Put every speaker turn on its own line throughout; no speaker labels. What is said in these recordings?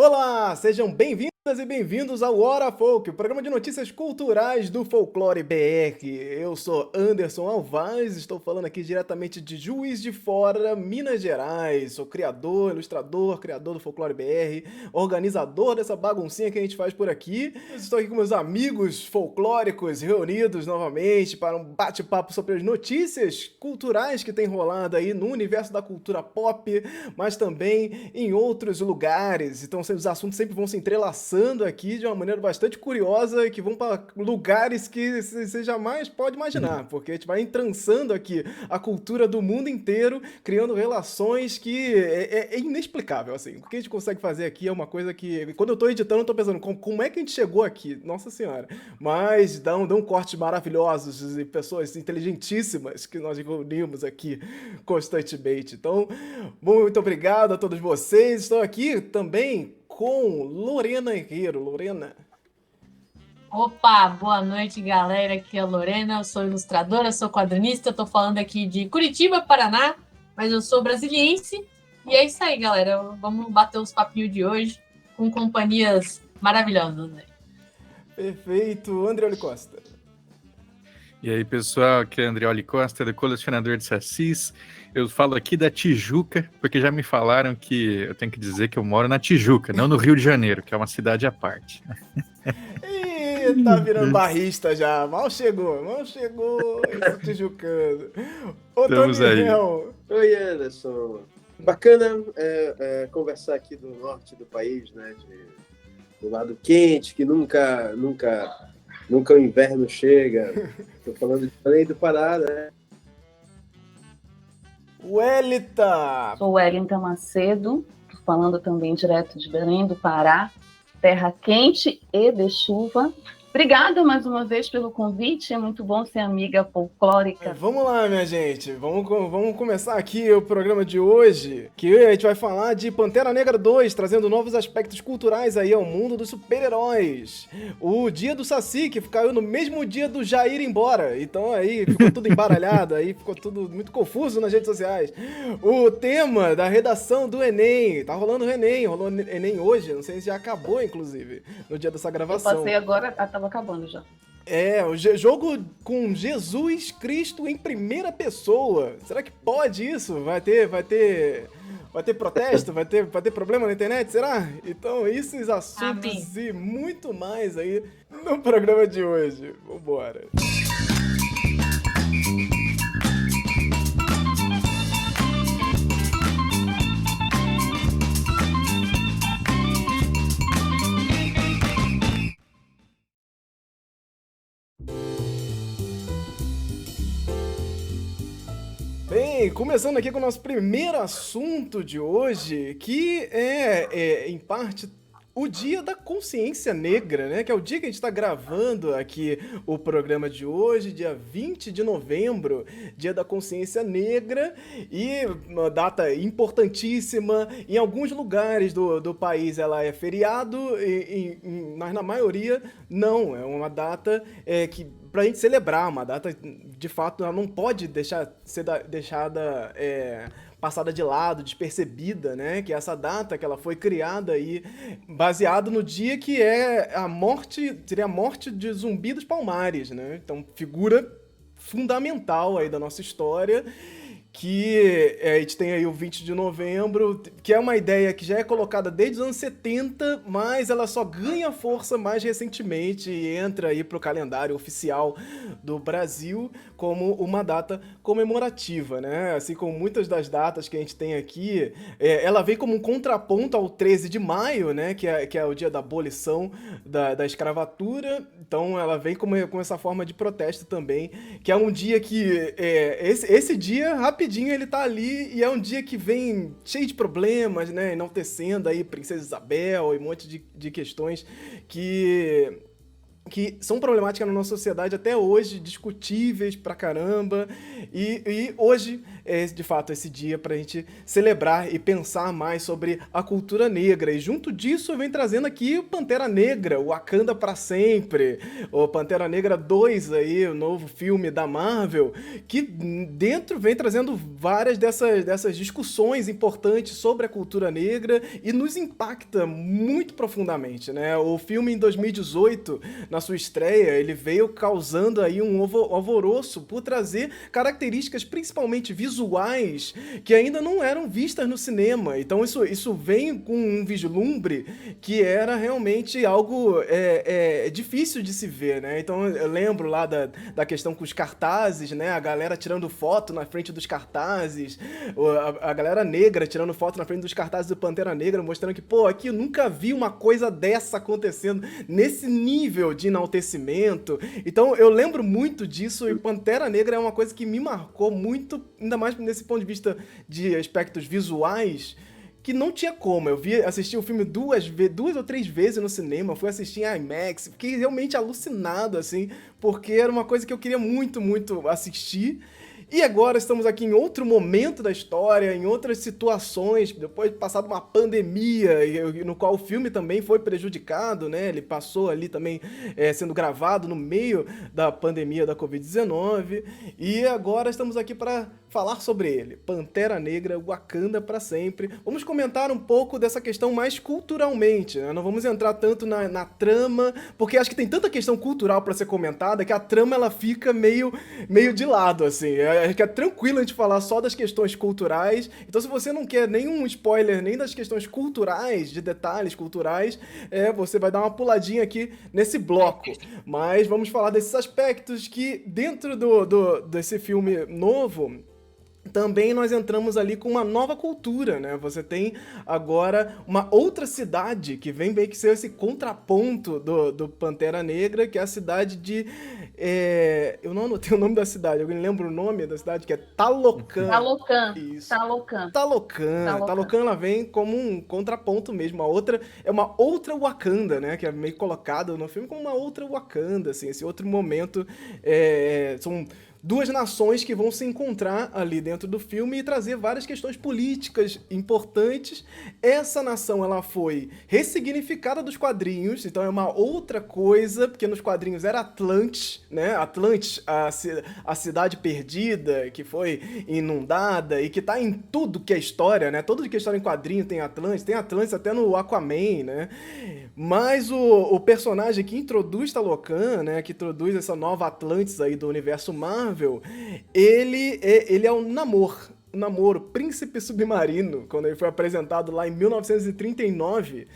Olá, sejam bem-vindas e bem-vindos ao Hora Folk, o programa de notícias culturais do Folclore BR. Eu sou Anderson Alvaz, estou falando aqui diretamente de Juiz de Fora, Minas Gerais. Sou criador, ilustrador, criador do Folclore BR, organizador dessa baguncinha que a gente faz por aqui. Eu estou aqui com meus amigos folclóricos reunidos novamente para um bate-papo sobre as notícias culturais que tem rolado aí no universo da cultura pop, mas também em outros lugares. Então os assuntos sempre vão se entrelaçando aqui de uma maneira bastante curiosa e que vão para lugares que você jamais pode imaginar, porque a gente vai entrançando aqui a cultura do mundo inteiro, criando relações que é inexplicável, assim. O que a gente consegue fazer aqui é uma coisa que, quando eu tô editando, eu tô pensando, como é que a gente chegou aqui? Nossa Senhora. Mas dão cortes maravilhosos e pessoas inteligentíssimas que nós reunimos aqui constantemente. Então, muito obrigado a todos vocês. Estou aqui também com Lorena Herrero. Lorena.
Opa, boa noite, galera. Aqui é a Lorena, eu sou ilustradora, sou quadrinista, tô falando aqui de Curitiba, Paraná, mas eu sou brasiliense. E é isso aí, galera. Vamos bater os papinhos de hoje com companhias maravilhosas, né?
Perfeito. André Costa.
E aí, pessoal, aqui é Andrioli Costa, do Colecionador de Sacis. Eu falo aqui da Tijuca, porque já me falaram que eu tenho que dizer que eu moro na Tijuca, não no Rio de Janeiro, que é uma cidade à parte.
Ih, tá virando barrista já. Mal chegou, esse tijucano. Ô,
Estamos
Tony
aí.
Hell.
Oi, Anderson. Bacana conversar aqui do norte do país, né? Do lado quente, que nunca o inverno chega. Estou falando de Belém do Pará, né?
Welita.
Sou Wellington Macedo, tô falando também direto de Belém do Pará, terra quente e de chuva. Obrigada mais uma vez pelo convite, é muito bom ser amiga folclórica.
Vamos lá, minha gente. Vamos começar aqui o programa de hoje, que a gente vai falar de Pantera Negra 2, trazendo novos aspectos culturais aí ao mundo dos super-heróis. O dia do Saci, que caiu no mesmo dia do Jair ir embora. Então aí ficou tudo embaralhado, aí ficou tudo muito confuso nas redes sociais. O tema da redação do Enem. Tá rolando o Enem, rolou o Enem hoje, não sei se já acabou, inclusive, no dia dessa
Eu
gravação.
passei agora, estava acabando já.
É, o jogo com Jesus Cristo em primeira pessoa. Será que pode isso? Vai ter protesto? Vai ter problema na internet? Será? Então, esses assuntos
Amém.
E muito mais aí no programa de hoje. Vambora. Bem, começando aqui com o nosso primeiro assunto de hoje, que em parte, o Dia da Consciência Negra, né? Que é o dia que a gente está gravando aqui o programa de hoje, dia 20 de novembro, Dia da Consciência Negra, e uma data importantíssima. Em alguns lugares do país ela é feriado, mas na maioria não. É uma data que pra gente celebrar, uma data, de fato, ela não pode ser deixada passada de lado, despercebida, né? Que essa data que ela foi criada aí, baseado no dia que seria a morte de Zumbi dos Palmares, né? Então, figura fundamental aí da nossa história, que a gente tem aí o 20 de novembro, que é uma ideia que já é colocada desde os anos 70, mas ela só ganha força mais recentemente e entra aí pro calendário oficial do Brasil como uma data comemorativa, né? Assim como muitas das datas que a gente tem aqui, ela vem como um contraponto ao 13 de maio, né? Que é o dia da abolição da escravatura. Então ela vem com essa forma de protesto também, que é um dia que esse dia rapidinho ele tá ali e é um dia que vem cheio de problemas, né? Enaltecendo aí Princesa Isabel e um monte de questões que que são problemáticas na nossa sociedade até hoje, discutíveis pra caramba, e hoje é de fato esse dia pra gente celebrar e pensar mais sobre a cultura negra, e junto disso eu venho trazendo aqui o Pantera Negra, o Wakanda pra Sempre, o Pantera Negra 2 aí, o novo filme da Marvel, que dentro vem trazendo várias dessas discussões importantes sobre a cultura negra e nos impacta muito profundamente, né? O filme em 2018, na sua estreia, ele veio causando aí um alvoroço por trazer características principalmente visuais que ainda não eram vistas no cinema. Então isso vem com um vislumbre que era realmente algo difícil de se ver, né? Então eu lembro lá da questão com os cartazes, né? A galera tirando foto na frente dos cartazes, a galera negra tirando foto na frente dos cartazes do Pantera Negra, mostrando que, pô, aqui eu nunca vi uma coisa dessa acontecendo nesse nível de enaltecimento. Então eu lembro muito disso, e Pantera Negra é uma coisa que me marcou muito, ainda mais nesse ponto de vista de aspectos visuais, que não tinha como. Eu assisti o filme duas ou três vezes no cinema, fui assistir em IMAX, fiquei realmente alucinado, assim, porque era uma coisa que eu queria muito, muito assistir. E agora estamos aqui em outro momento da história, em outras situações, depois de passar uma pandemia, no qual o filme também foi prejudicado, né? Ele passou ali também sendo gravado no meio da pandemia da Covid-19, e agora estamos aqui para falar sobre ele. Pantera Negra, Wakanda pra Sempre. Vamos comentar um pouco dessa questão mais culturalmente, né? Não vamos entrar tanto na trama, porque acho que tem tanta questão cultural para ser comentada que a trama ela fica meio de lado, assim. Acho que é tranquilo a gente falar só das questões culturais. Então, se você não quer nenhum spoiler nem das questões culturais, de detalhes culturais, você vai dar uma puladinha aqui nesse bloco. Mas vamos falar desses aspectos que, dentro desse filme novo, também nós entramos ali com uma nova cultura, né? Você tem agora uma outra cidade que vem bem que ser esse contraponto do Pantera Negra, que é a cidade de... eu não anotei o nome da cidade. Alguém lembra o nome da cidade? Que é Talocan. Isso. Talocan, ela vem como um contraponto mesmo. É uma outra Wakanda, né? Que é meio colocada no filme como uma outra Wakanda, assim. Esse outro momento são duas nações que vão se encontrar ali dentro do filme e trazer várias questões políticas importantes. Essa nação, ela foi ressignificada dos quadrinhos, então é uma outra coisa, porque nos quadrinhos era Atlantis, né? Atlantis, a cidade perdida, que foi inundada e que tá em tudo que é história, né? Tudo que é história em quadrinho tem Atlantis até no Aquaman, né? Mas o personagem que introduz Talocan, né? Que introduz essa nova Atlantis aí do universo Marvel, ele é o Namor. O Namor, o príncipe submarino, quando ele foi apresentado lá em 1939,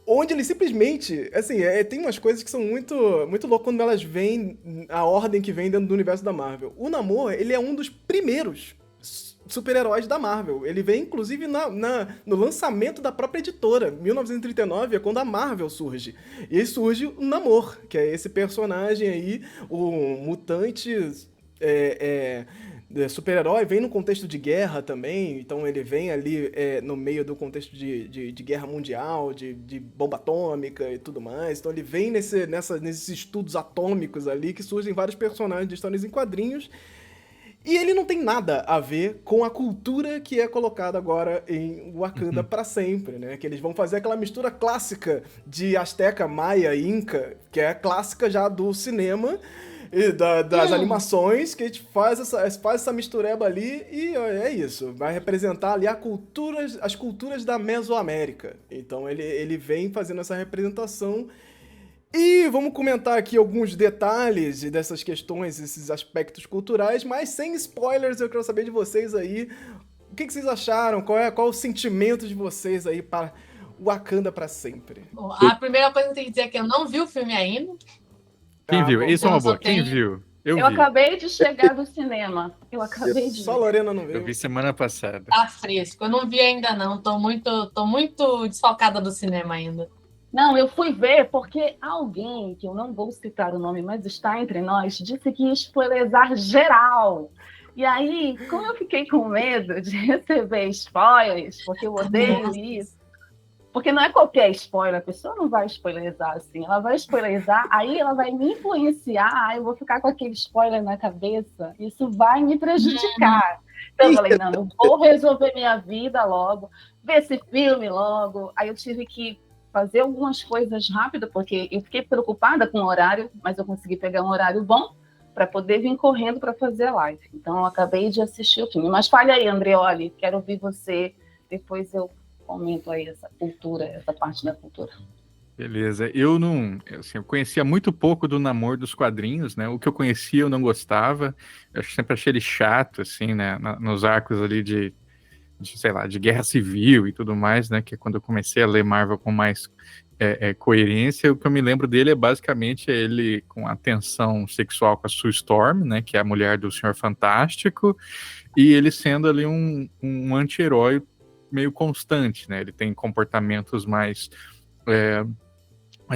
onde ele simplesmente, assim, tem umas coisas que são muito, muito loucas quando elas vêm, a ordem que vem dentro do universo da Marvel. O Namor, ele é um dos primeiros super-heróis da Marvel. Ele vem, inclusive, no lançamento da própria editora. 1939 é quando a Marvel surge. E aí surge o Namor, que é esse personagem aí, o mutante super-herói, vem no contexto de guerra também, então ele vem ali no meio do contexto de guerra mundial, de bomba atômica e tudo mais. Então ele vem nesses estudos atômicos ali, que surgem vários personagens de histórias em quadrinhos. E ele não tem nada a ver com a cultura que é colocada agora em Wakanda pra sempre, né? Que eles vão fazer aquela mistura clássica de Azteca, Maia, Inca, que é clássica já do cinema e das animações, que a gente faz essa mistureba ali e é isso. Vai representar ali as culturas da Mesoamérica. Então ele vem fazendo essa representação. E vamos comentar aqui alguns detalhes dessas questões, esses aspectos culturais, mas sem spoilers. Eu quero saber de vocês aí, o que vocês acharam, qual o sentimento de vocês aí para Wakanda pra sempre?
Bom, a primeira coisa que eu tenho que dizer é que eu não vi o filme ainda.
Quem viu?
Bom,
Isso é uma boa.
tem-
Quem viu? Eu vi.
acabei de chegar do cinema. Eu acabei de
Só a
ver.
Lorena não veio.
Eu vi semana passada.
Tá fresco. Eu não vi ainda, não. Tô muito desfalcada do cinema ainda.
Não, eu fui ver porque alguém, que eu não vou citar o nome, mas está entre nós, disse que ia spoilerizar geral. E aí, como eu fiquei com medo de receber spoilers, porque eu odeio
Nossa.
isso, Porque não é qualquer spoiler, a pessoa não vai spoilerizar assim, ela vai spoilerizar, aí ela vai me influenciar, eu vou ficar com aquele spoiler na cabeça, isso vai me prejudicar. Então eu falei, não, eu vou resolver minha vida logo, ver esse filme logo. Aí eu tive que fazer algumas coisas rápido, porque eu fiquei preocupada com o horário, mas eu consegui pegar um horário bom para poder vir correndo para fazer a live. Então eu acabei de assistir o filme. Mas fale aí, Andreoli, quero ouvir você, depois eu comento aí essa cultura, essa parte da cultura.
Beleza, eu eu conhecia muito pouco do Namor dos quadrinhos, né? O que eu conhecia eu não gostava, eu sempre achei ele chato, assim, né? Nos arcos ali sei lá, de guerra civil e tudo mais, né? Que é quando eu comecei a ler Marvel com mais coerência, o que eu me lembro dele é basicamente ele com a tensão sexual com a Sue Storm, né? Que é a mulher do Senhor Fantástico, e ele sendo ali um anti-herói meio constante, né? Ele tem comportamentos mais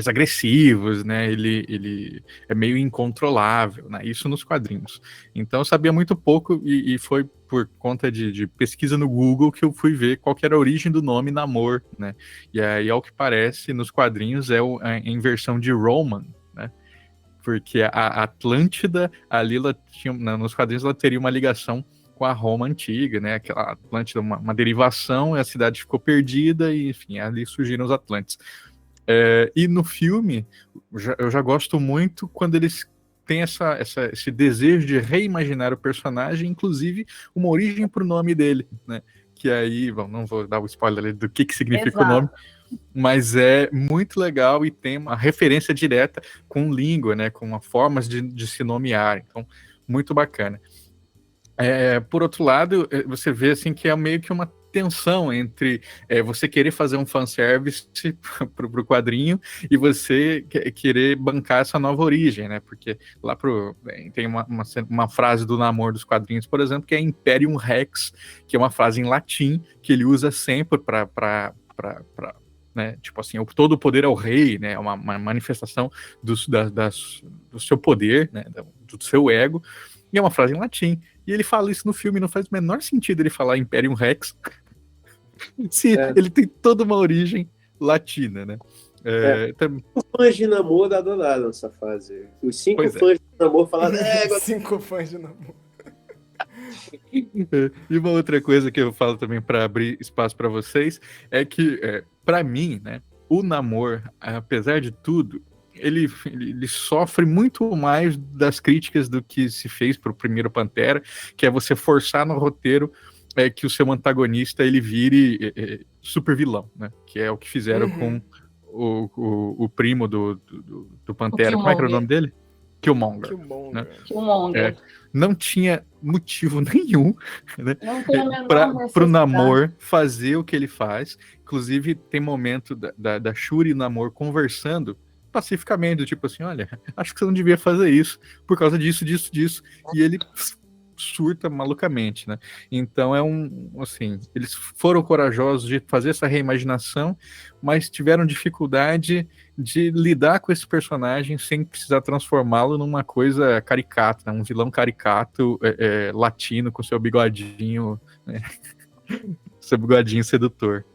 agressivos, né? Ele é meio incontrolável, né? Isso nos quadrinhos. Então eu sabia muito pouco e foi por conta de pesquisa no Google que eu fui ver qual que era a origem do nome Namor, né? E aí, ao que parece, nos quadrinhos em versão de Roman, né? Porque a Atlântida, ali ela tinha, nos quadrinhos ela teria uma ligação com a Roma antiga, né? Aquela Atlântida, uma derivação, e a cidade ficou perdida e, enfim, ali surgiram os Atlantes. E no filme, eu já gosto muito quando eles têm esse desejo de reimaginar o personagem, inclusive uma origem para o nome dele, né? Que aí, bom, não vou dar o spoiler do que significa o nome, mas é muito legal e tem uma referência direta com língua, né? Com formas de se nomear, então, muito bacana. Por outro lado, você vê assim que é meio que uma tensão entre você querer fazer um fanservice para o quadrinho e você querer bancar essa nova origem, né? Porque lá tem uma frase do Namor dos quadrinhos, por exemplo, que é Imperium Rex, que é uma frase em latim que ele usa sempre para né? Tipo assim, todo o poder é o rei, né? Uma manifestação do seu poder, né? Do seu ego, e é uma frase em latim. E ele fala isso no filme, não faz o menor sentido ele falar Imperium Rex se ele tem toda uma origem latina, né?
Os fãs de Namor adoraram essa fase. Os 5 fãs de Namor falaram...
5 fãs de Namor.
E uma outra coisa que eu falo também para abrir espaço para vocês é que, para mim, né, o Namor, apesar de tudo, ele sofre muito mais das críticas do que se fez para o primeiro Pantera, que é você forçar no roteiro que o seu antagonista ele vire super vilão, né? Que é o que fizeram com o primo do Pantera. Como é que era o nome dele? Killmonger. Né?
Killmonger.
Não tinha motivo nenhum, né, para o Namor fazer o que ele faz. Inclusive, tem momento da Shuri e o Namor conversando pacificamente, do tipo assim, olha, acho que você não devia fazer isso por causa disso. E ele surta malucamente, né? Então assim, eles foram corajosos de fazer essa reimaginação, mas tiveram dificuldade de lidar com esse personagem sem precisar transformá-lo numa coisa caricata, um vilão caricato latino com seu bigodinho, né? Seu bigodinho sedutor.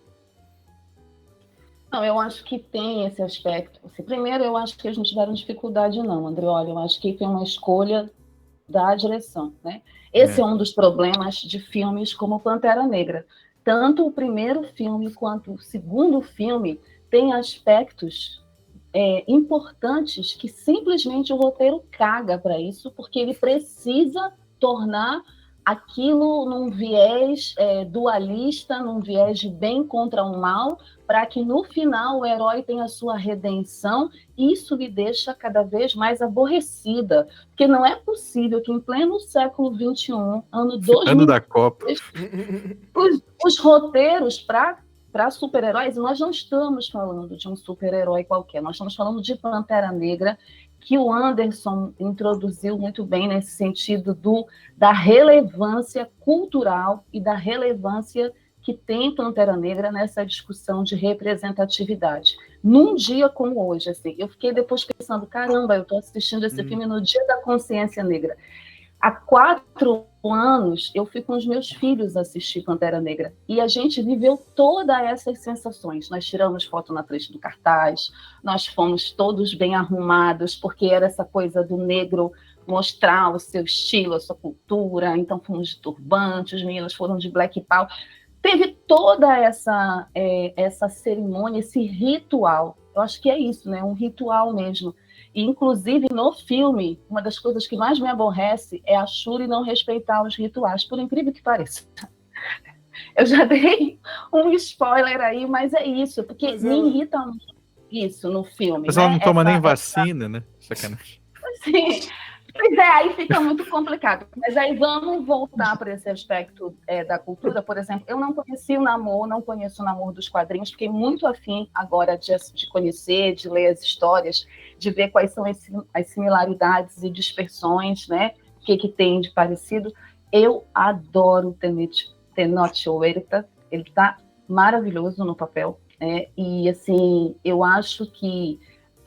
Não, eu acho que tem esse aspecto. Assim, primeiro, eu acho que eles não tiveram dificuldade, não, André. Olha, eu acho que foi uma escolha da direção, né? Esse é um dos problemas de filmes como Pantera Negra. Tanto o primeiro filme quanto o segundo filme tem aspectos importantes que simplesmente o roteiro caga para isso, porque ele precisa tornar aquilo num viés dualista, num viés de bem contra o mal, para que no final o herói tenha sua redenção. Isso me deixa cada vez mais aborrecida, porque não é possível que em pleno século XXI, ano 2000,
ano da Copa,
os roteiros para super-heróis, nós não estamos falando de um super-herói qualquer, nós estamos falando de Pantera Negra, que o Anderson introduziu muito bem nesse sentido da relevância cultural e da relevância que tem Pantera Negra nessa discussão de representatividade. Num dia como hoje, assim, eu fiquei depois pensando, caramba, eu estou assistindo esse filme no Dia da Consciência Negra. Há 4 anos, eu fui com os meus filhos assistir Pantera Negra. E a gente viveu todas essas sensações. Nós tiramos foto na frente do cartaz, nós fomos todos bem arrumados, porque era essa coisa do negro mostrar o seu estilo, a sua cultura. Então, fomos de turbante, os meninos foram de black power. Teve toda essa cerimônia, esse ritual. Eu acho que é isso, né? Um ritual mesmo. E, inclusive, no filme, uma das coisas que mais me aborrece é a Shuri não respeitar os rituais, por incrível que pareça. Eu já dei um spoiler aí, mas é isso, porque me irrita muito isso no filme.
Mas ela não toma nem vacina, né? Sacanagem.
Sim. Pois é, aí fica muito complicado. Mas aí vamos voltar para esse aspecto da cultura. Por exemplo, eu não conheci o Namor, não conheço o Namor dos quadrinhos, fiquei muito afim agora de conhecer, de ler as histórias, de ver quais são as similaridades e dispersões, né? O que tem de parecido. Eu adoro o Tenoch Huerta, ele está maravilhoso no papel, né? E, assim, eu acho que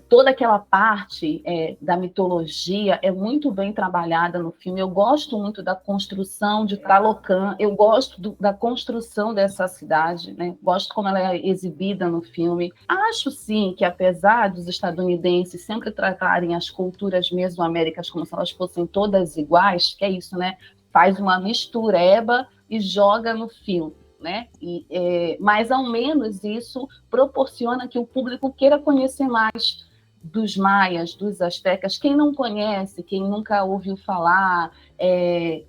toda aquela parte da mitologia é muito bem trabalhada no filme. Eu gosto muito da construção de Talocan, eu gosto da construção dessa cidade, né? Gosto como ela é exibida no filme. Acho, sim, que apesar dos estadunidenses sempre tratarem as culturas mesoaméricas como se elas fossem todas iguais, que é isso, né? Faz uma mistureba e joga no filme. Né? Mas, ao menos, isso proporciona que o público queira conhecer mais dos maias, dos astecas. Quem não conhece, quem nunca ouviu falar,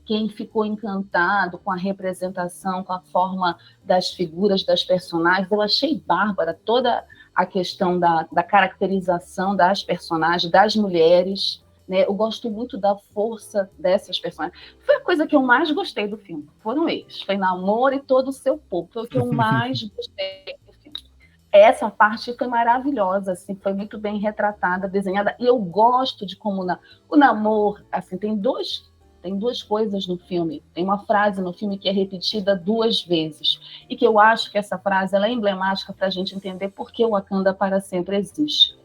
quem ficou encantado com a representação, com a forma das figuras, das personagens, eu achei bárbara toda a questão da caracterização das personagens, das mulheres, né? Eu gosto muito da força dessas personagens. Foi a coisa que eu mais gostei do filme, foram eles. Foi Namor e todo o seu povo, foi o que eu mais gostei. Essa parte foi maravilhosa, assim, foi muito bem retratada, desenhada, e eu gosto de como o Namor, assim, tem duas coisas no filme, tem uma frase no filme que é repetida 2 vezes, e que eu acho que essa frase ela é emblemática para a gente entender por que o Wakanda para sempre existe.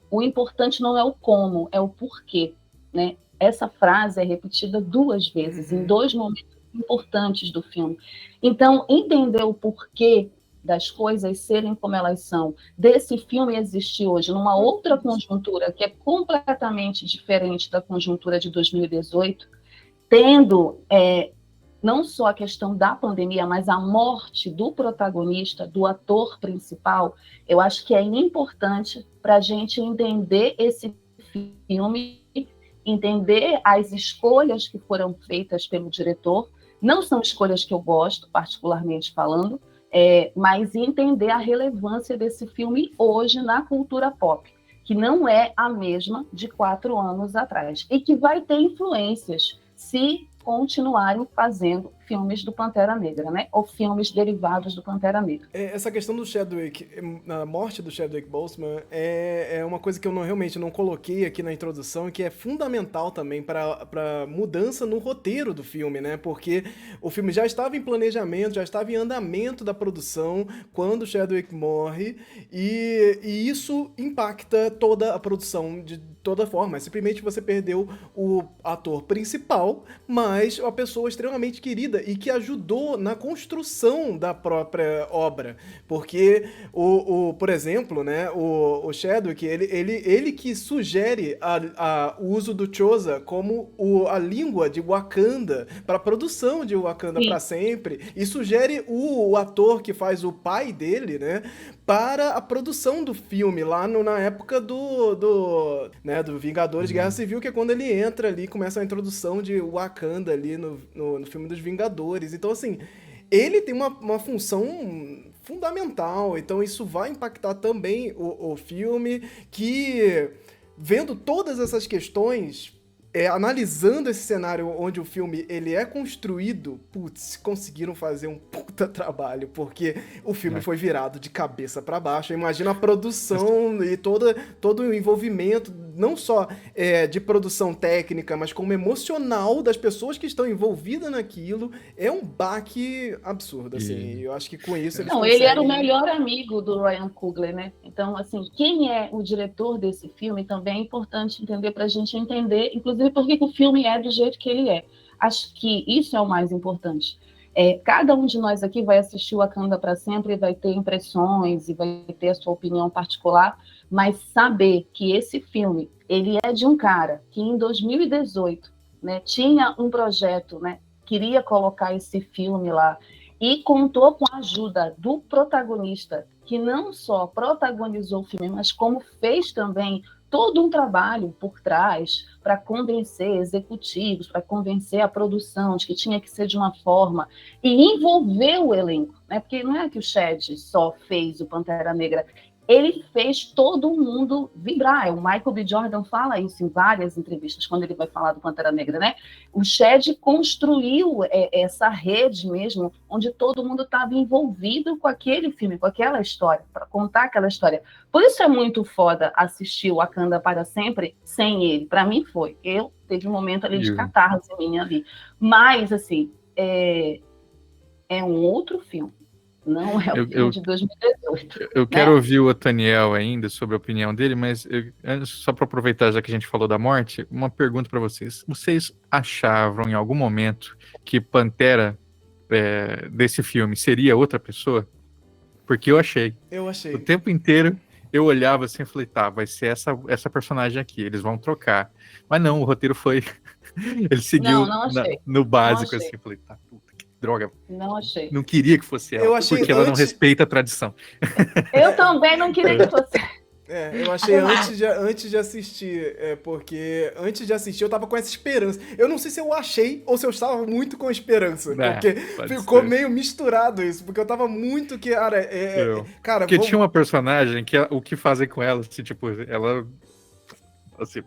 O importante não é o como, é o porquê, né? Essa frase é repetida 2 vezes, em 2 momentos importantes do filme. Então, entender o porquê das coisas serem como elas são, desse filme existir hoje numa outra conjuntura que é completamente diferente da conjuntura de 2018, tendo não só a questão da pandemia, mas a morte do protagonista, do ator principal, eu acho que é importante para a gente entender esse filme, entender as escolhas que foram feitas pelo diretor. Não são escolhas que eu gosto, particularmente falando, mas entender a relevância desse filme hoje na cultura pop, que não é a mesma de 4 anos atrás, e que vai ter influências se continuarem fazendo filmes do Pantera Negra, né? Ou filmes derivados do Pantera Negra.
Essa questão do Chadwick, a morte do Chadwick Boseman, é uma coisa que eu realmente não coloquei aqui na introdução e que é fundamental também para mudança no roteiro do filme, né? Porque o filme já estava em planejamento, já estava em andamento da produção quando o Chadwick morre e isso impacta toda a produção de toda forma. Simplesmente você perdeu o ator principal, mas a pessoa extremamente querida e que ajudou na construção da própria obra, porque por exemplo, né, o Chadwick, ele que sugere o uso do Xhosa como a língua de Wakanda para a produção de Wakanda para sempre, e sugere o ator que faz o pai dele, né, para a produção do filme lá na época do Vingadores de Guerra Civil, que é quando ele entra ali, começa a introdução de Wakanda ali no filme dos Vingadores. Então, assim, ele tem uma função fundamental, então isso vai impactar também o filme, que vendo todas essas questões, analisando esse cenário onde o filme ele é construído, conseguiram fazer um puta trabalho, porque o filme foi virado de cabeça para baixo. Imagina a produção e todo o envolvimento, não só de produção técnica, mas como emocional das pessoas que estão envolvidas naquilo. É um baque absurdo, assim. Eu acho que com isso eles conseguem...
Ele era o melhor amigo do Ryan Coogler, né? Então, assim, quem é o diretor desse filme também é importante entender, para a gente entender, inclusive inclusive por que o filme é do jeito que ele é. Acho que isso é o mais importante. Cada um de nós aqui vai assistir o Wakanda para sempre e vai ter impressões e vai ter a sua opinião particular, mas saber que esse filme ele é de um cara que em 2018, né, tinha um projeto, né, queria colocar esse filme lá e contou com a ajuda do protagonista, que não só protagonizou o filme, mas como fez também todo um trabalho por trás para convencer executivos, para convencer a produção de que tinha que ser de uma forma e envolver o elenco, né? Porque não é que o Chad só fez o Pantera Negra, ele fez todo mundo vibrar. O Michael B. Jordan fala isso em várias entrevistas, quando ele vai falar do Pantera Negra, né? O Chad construiu essa rede mesmo, onde todo mundo estava envolvido com aquele filme, com aquela história, para contar aquela história. Por isso é muito foda assistir o Wakanda para sempre sem ele. Para mim foi. Teve um momento ali de catarse minha ali. Mas, assim, é um outro filme. Não é o filme de 2018.
Eu quero ouvir o Otaniel ainda sobre a opinião dele, mas só para aproveitar, já que a gente falou da morte, uma pergunta para vocês. Vocês achavam em algum momento que Pantera desse filme seria outra pessoa? Porque eu achei.
Eu achei.
O tempo inteiro eu olhava assim e falei, tá, vai ser essa personagem aqui, eles vão trocar. Mas não, o roteiro foi... Ele seguiu no básico, assim. Eu falei, tá, puta, que droga.
Não achei.
Não queria que fosse ela, porque ela não respeita a tradição.
Eu também não queria que fosse.
Eu achei antes de assistir, porque antes de assistir eu tava com essa esperança. Eu não sei se eu achei ou se eu estava muito com esperança, porque ficou meio misturado isso, porque eu tava muito que, cara,
porque tinha uma personagem que o que fazer com ela, assim, tipo, ela... Assim,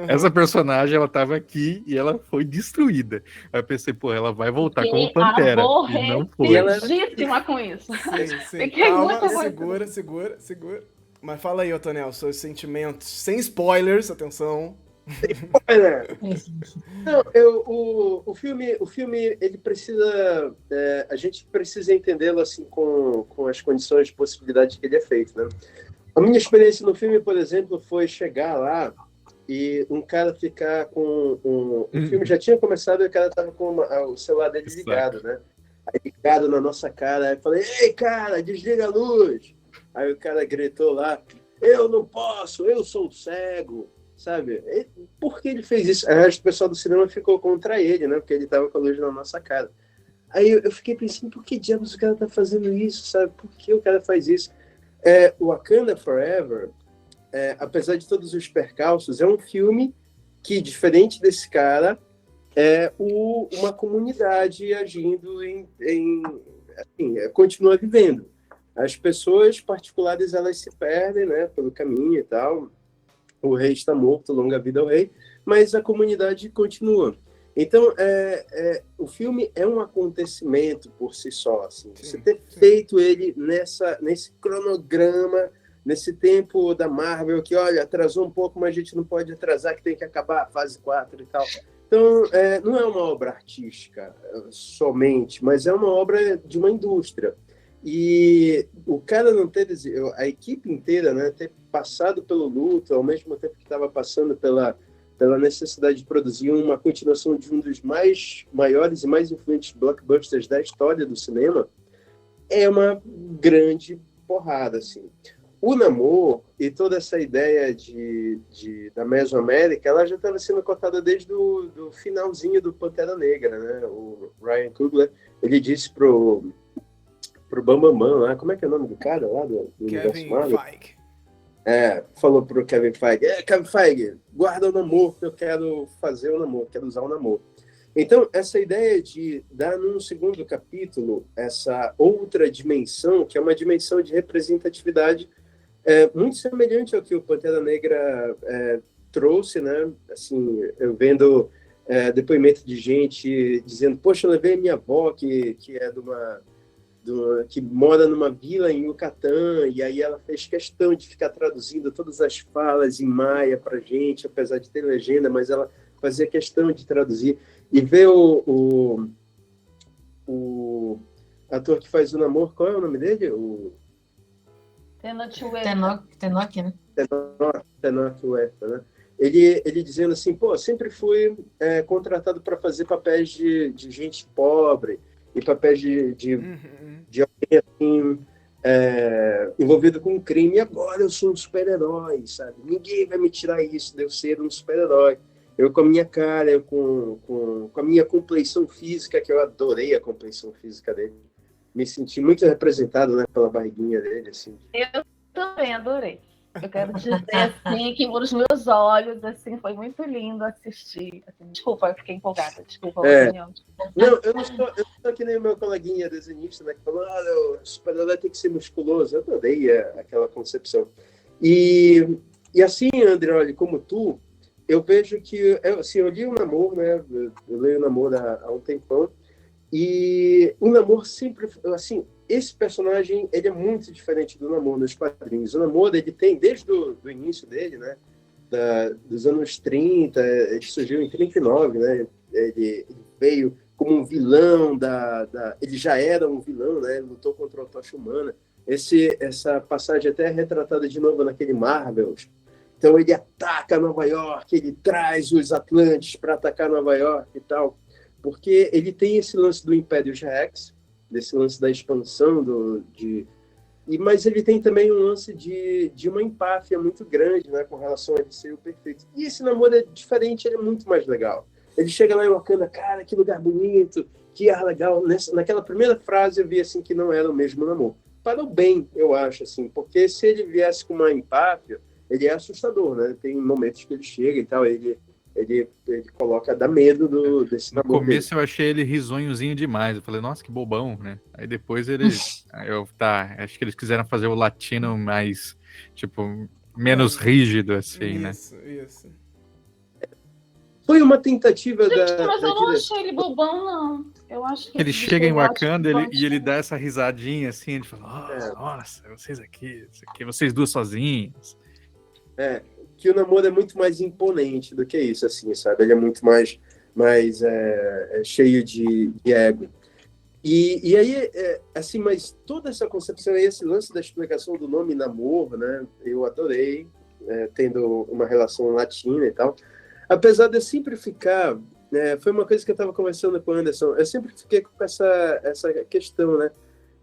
essa personagem, ela tava aqui e ela foi destruída. Aí eu pensei, pô, ela vai voltar como Pantera. E não foi.
Aborrecidíssima com isso.
Sim. Calma, segura. Mas fala aí, Otonel, seus sentimentos, sem spoilers, atenção.
Sem spoiler! Não, o filme, ele precisa... a gente precisa entendê-lo, assim, com as condições de possibilidade que ele é feito, né? A minha experiência no filme, por exemplo, foi chegar lá e um cara ficar com... O filme já tinha começado e o cara tava com o celular dele ligado, né? Aí ligado na nossa cara, aí eu falei, ei, cara, desliga a luz! Aí o cara gritou lá, eu não posso, eu sou cego, sabe? E por que ele fez isso? Aí o pessoal do cinema ficou contra ele, né? Porque ele tava com a luz na nossa cara. Aí eu fiquei pensando, por que diabos o cara tá fazendo isso, sabe? Por que o cara faz isso? O Wakanda Forever, apesar de todos os percalços, é um filme que, diferente desse cara, é uma comunidade agindo continua vivendo. As pessoas particulares, elas se perdem, né, pelo caminho e tal. O rei está morto, longa vida ao rei, mas a comunidade continua. Então, o filme é um acontecimento por si só. Assim. Você ter feito ele nesse cronograma, nesse tempo da Marvel, que, olha, atrasou um pouco, mas a gente não pode atrasar, que tem que acabar a fase 4 e tal. Então, não é uma obra artística somente, mas é uma obra de uma indústria. E o cara não ter... A equipe inteira, né, ter passado pelo luto, ao mesmo tempo que estava passando pela necessidade de produzir uma continuação de um dos maiores e mais influentes blockbusters da história do cinema, é uma grande porrada, assim. O Namor e toda essa ideia da Mesoamérica, ela já estava sendo contada desde o finalzinho do Pantera Negra, né? O Ryan Coogler, ele disse pro Bambambam lá, como é que é o nome do cara lá do
Kevin Feige.
Falou pro Kevin Feige, Kevin Feige, guarda o Namor, que eu quero fazer o Namor, quero usar o Namor. Então, essa ideia de dar num segundo capítulo essa outra dimensão, que é uma dimensão de representatividade muito semelhante ao que o Pantera Negra trouxe, né? Assim, eu vendo depoimento de gente dizendo, poxa, eu levei minha avó, que é que mora numa vila em Yucatán, e aí ela fez questão de ficar traduzindo todas as falas em maia pra gente, apesar de ter legenda, mas ela fazia questão de traduzir. E ver o ator que faz o Namor, qual é o nome dele?
Tenoch, né?
Tenoch Huerta, né? ele dizendo assim, pô, sempre fui contratado para fazer papéis de gente pobre e papéis de alguém assim, envolvido com crime, e agora eu sou um super-herói, sabe? Ninguém vai me tirar isso de eu ser um super-herói. Eu com a minha cara, eu com a minha compleição física, que eu adorei a compleição física dele, me senti muito representado, né, pela barriguinha dele, assim.
Eu também adorei. Eu quero dizer, assim, que os meus olhos, assim, foi muito lindo assistir. Assim, desculpa, eu fiquei empolgada. Desculpa a opinião.
Não, eu não sou que nem o meu coleguinha desenhista, né, que falou, o super-herói tem que ser musculoso. Eu adorei aquela concepção. E assim, André, olha, como tu, eu vejo que, assim, eu li o Namor, né, eu leio o Namor há um tempão, e o Namor sempre, assim, esse personagem, ele é muito diferente do Namor nos quadrinhos. O Namor, ele tem, desde o início dele, né, dos anos 30, ele surgiu em 39, né, ele veio como um vilão ele já era um vilão, né, ele lutou contra a Tocha Humana. Essa passagem até é retratada de novo naquele Marvels. Então ele ataca Nova York, ele traz os Atlantes para atacar Nova York e tal, porque ele tem esse lance do Império Rex, desse lance da expansão mas ele tem também um lance de uma empáfia muito grande, né, com relação a ele ser o perfeito. E esse Namor é diferente, ele é muito mais legal. Ele chega lá em Wakanda, cara, que lugar bonito, que ar legal. Naquela primeira frase eu vi assim que não era o mesmo Namor. Para o bem, eu acho, assim, porque se ele viesse com uma empáfia, ele é assustador, né? Tem momentos que ele chega e tal, ele coloca, dá medo desse Namor.
No começo dele. Eu achei ele risonhozinho demais. Eu falei, nossa, que bobão, né? Aí depois ele... acho que eles quiseram fazer o latino mais, tipo, menos rígido, assim, né?
Isso.
Foi uma tentativa
mas eu não achei ele bobão, não. Eu acho que
ele chega em Wakanda e ele dá essa risadinha, assim, ele fala, nossa, vocês aqui, vocês duas sozinhos.
Que o Namor é muito mais imponente do que isso, assim, sabe? Ele é muito mais cheio de ego. E aí, assim, mas toda essa concepção, esse lance da explicação do nome Namor, né? Eu adorei, tendo uma relação latina e tal. Apesar de eu sempre ficar... foi uma coisa que eu estava conversando com o Anderson, eu sempre fiquei com essa questão, né?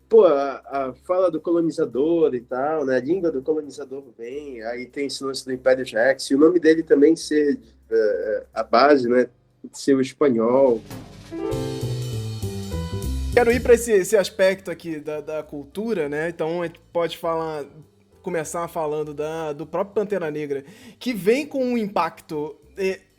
Pô, a fala do colonizador e tal, né? A língua do colonizador vem, aí tem esse lance do Império Rex, e o nome dele também ser a base, né? Ser o espanhol.
Quero ir para esse aspecto aqui da cultura, né? Então a gente pode começar falando do próprio Pantera Negra, que vem com um impacto...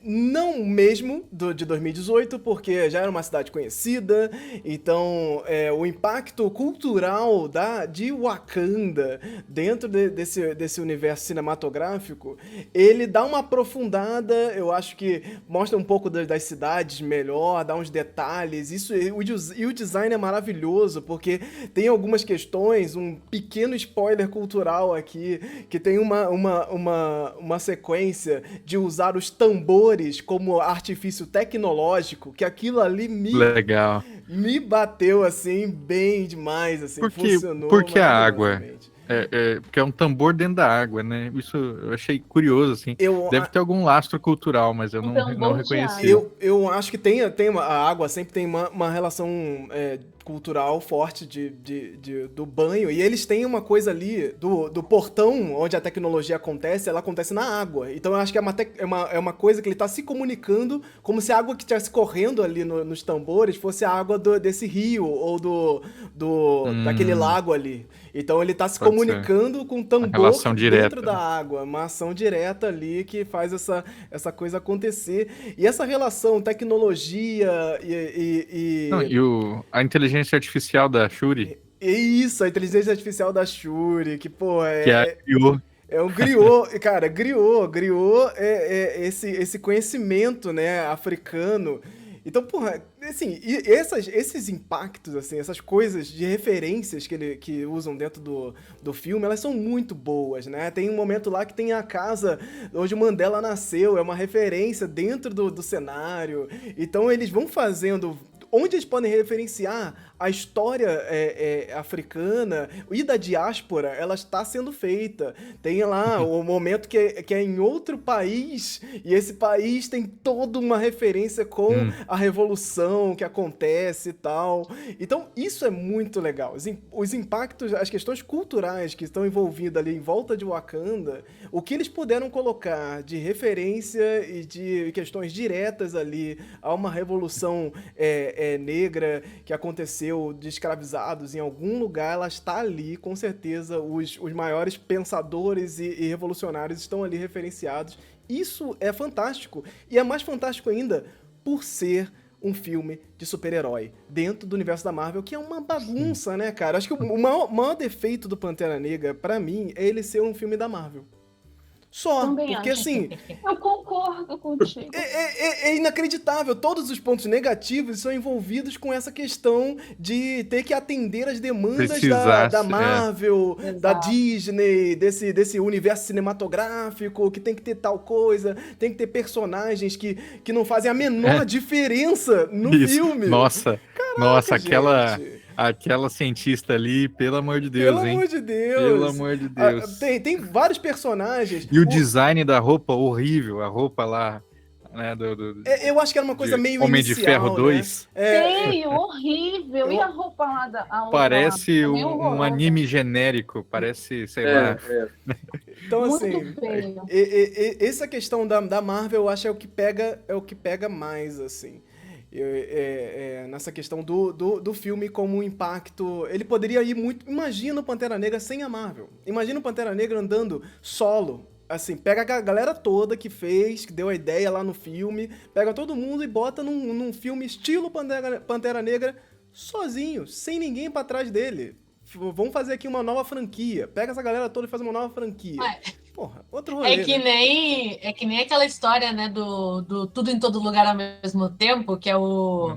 não mesmo de 2018, porque já era uma cidade conhecida, então o impacto cultural de Wakanda dentro desse universo cinematográfico, ele dá uma aprofundada, eu acho que mostra um pouco das cidades melhor, dá uns detalhes, e o design é maravilhoso, porque tem algumas questões, um pequeno spoiler cultural aqui, que tem uma sequência de usar os tambores como artifício tecnológico, que aquilo ali me bateu, assim, bem demais, assim, funcionou
porque a água
porque
é um tambor dentro da água, né? Isso eu achei curioso, assim. Deve ter algum lastro cultural, mas eu não reconheci.
Eu acho que a água sempre tem uma relação cultural forte do banho, e eles têm uma coisa ali do portão onde a tecnologia acontece, ela acontece na água. Então eu acho que é uma coisa que ele tá se comunicando como se a água que estivesse correndo ali nos tambores fosse a água desse rio ou daquele lago ali. Então ele tá se comunicando com o tambor dentro da água, uma ação direta ali que faz essa coisa acontecer. E essa relação tecnologia
a inteligência artificial da Shuri.
Isso, a inteligência artificial da Shuri, que, pô, é um griot, cara, griot esse conhecimento, né, africano. Então, porra, assim, esses impactos, assim, essas coisas de referências que usam dentro do filme, elas são muito boas, né? Tem um momento lá que tem a casa onde o Mandela nasceu, é uma referência dentro do cenário. Então, eles vão fazendo... Onde eles podem referenciar a história africana e da diáspora, ela está sendo feita. Tem lá o momento que é em outro país, e esse país tem toda uma referência com a revolução que acontece e tal. Então, isso é muito legal. Os impactos, as questões culturais que estão envolvidas ali em volta de Wakanda, o que eles puderam colocar de referência e de questões diretas ali a uma revolução negra que aconteceu de escravizados em algum lugar, ela está ali, com certeza. Os maiores pensadores e revolucionários estão ali referenciados. Isso é fantástico. E é mais fantástico ainda por ser um filme de super-herói dentro do universo da Marvel, que é uma bagunça, né, cara? Acho que o maior defeito do Pantera Negra, pra mim, é ele ser um filme da Marvel. Só,
Também
porque
acho.
assim,
Eu concordo contigo.
é inacreditável. Todos os pontos negativos são envolvidos com essa questão de ter que atender as demandas da Marvel, da Disney, desse universo cinematográfico, que tem que ter tal coisa, tem que ter personagens que não fazem a menor diferença no filme.
Nossa,
Gente.
aquela cientista ali, pelo amor de Deus,
Pelo
hein?
amor de Deus.
Pelo amor de Deus.
Tem vários personagens.
E o design da roupa, horrível. A roupa lá, né,
Eu acho que era uma coisa meio
Homem
inicial,
de Ferro
né?
2.
Feio, horrível. E a roupa lá da
Parece
também
um
horrorosa.
anime genérico. Parece, sei lá.
Então,
Muito
assim,
feio.
essa questão da Marvel, eu acho é o que pega mais, assim. Nessa questão do filme como um impacto. Ele poderia ir muito. Imagina o Pantera Negra sem a Marvel. Imagina o Pantera Negra andando solo. Assim, pega a galera toda que deu a ideia lá no filme, pega todo mundo e bota num filme estilo Pantera Negra sozinho, sem ninguém pra trás dele. Vamos fazer aqui uma nova franquia. Pega essa galera toda e faz uma nova franquia. Porra, outro rolê.
É que nem aquela história, né, do Tudo em Todo Lugar ao Mesmo Tempo, que é o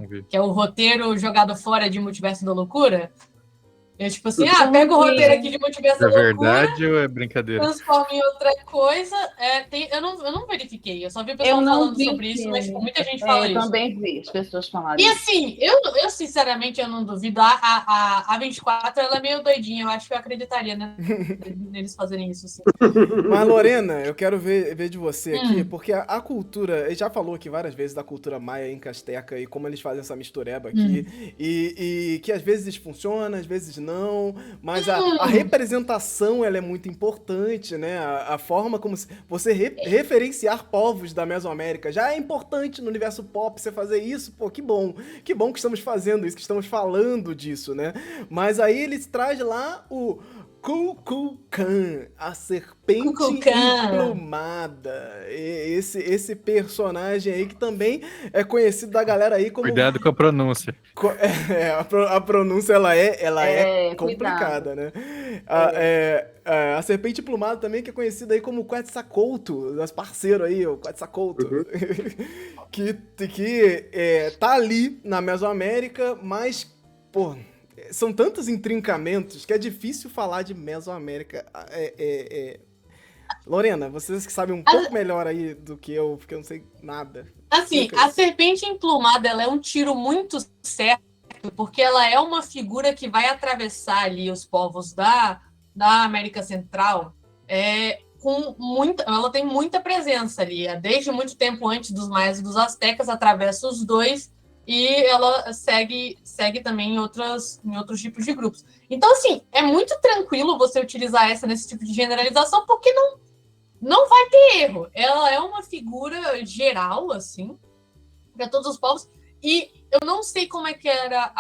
roteiro jogado fora de Multiverso da Loucura. É tipo assim, pega o roteiro aqui de Multiverso da
É
Loucura,
verdade ou é brincadeira?
transforma em outra coisa. Eu não verifiquei, eu só vi o pessoal falando sobre isso, mas tipo, muita gente fala isso.
Eu também vi as pessoas falarem.
E assim, eu sinceramente eu não duvido. A 24 ela é meio doidinha, eu acho que eu acreditaria, né, neles fazerem isso. Assim.
Mas, Lorena, eu quero ver de você aqui, porque a cultura, ele já falou aqui várias vezes da cultura maia em Azteca e como eles fazem essa mistureba aqui, e que às vezes funciona, às vezes não, mas a representação ela é muito importante, né? A forma como você referenciar povos da Mesoamérica já é importante no universo pop, você fazer isso, pô, que bom que estamos fazendo isso, que estamos falando disso, né? Mas aí eles trazem lá o Kukulkan, a serpente emplumada. Esse personagem aí que também é conhecido da galera aí como...
Cuidado com a pronúncia.
A pronúncia ela é complicada, né? A serpente emplumada também que é conhecida aí como Quetzalcoatl, nosso parceiro aí, o Quetzalcoatl. que tá ali na Mesoamérica, mas, pô... São tantos intrincamentos que é difícil falar de Mesoamérica. Lorena, vocês que sabem um pouco melhor aí do que eu, porque eu não sei nada.
Assim, a serpente emplumada, ela é um tiro muito certo, porque ela é uma figura que vai atravessar ali os povos da América Central ela tem muita presença ali. Desde muito tempo antes dos maias e dos astecas, atravessa os dois e ela segue também em outros tipos de grupos. Então, assim, é muito tranquilo você utilizar essa nesse tipo de generalização, porque não vai ter erro. Ela é uma figura geral, assim, para todos os povos. E eu não sei como é que era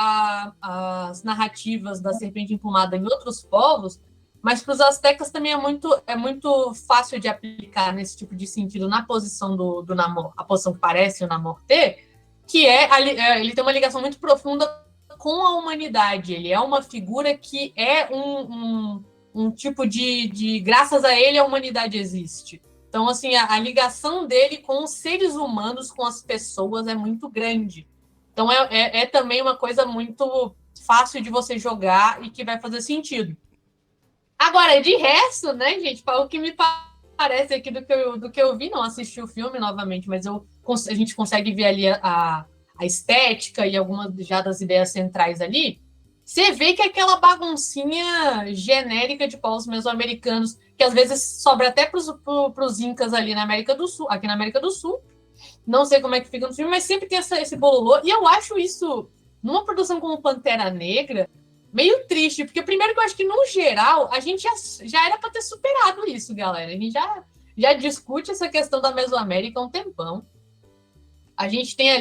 as narrativas da serpente emplumada em outros povos, mas para os astecas também é muito fácil de aplicar nesse tipo de sentido na posição do Namor, a posição que parece o Namor ter, que ele tem uma ligação muito profunda com a humanidade. Ele é uma figura que é um tipo de graças a ele a humanidade existe. Então, assim, a ligação dele com os seres humanos, com as pessoas, é muito grande. Então, é também uma coisa muito fácil de você jogar e que vai fazer sentido. Agora, de resto, né, gente, o que me parece aqui do que eu vi, não assisti o filme novamente, mas a gente consegue ver ali a estética e algumas já das ideias centrais ali. você vê que é aquela baguncinha genérica de povos mesoamericanos, que às vezes sobra até para os incas ali na América do Sul, aqui na América do Sul. Não sei como é que fica no filme, mas sempre tem esse bololô. E eu acho isso, numa produção como Pantera Negra, meio triste, porque primeiro que eu acho que, no geral, a gente já era para ter superado isso, galera. A gente já discute essa questão da Mesoamérica há um tempão. A gente teve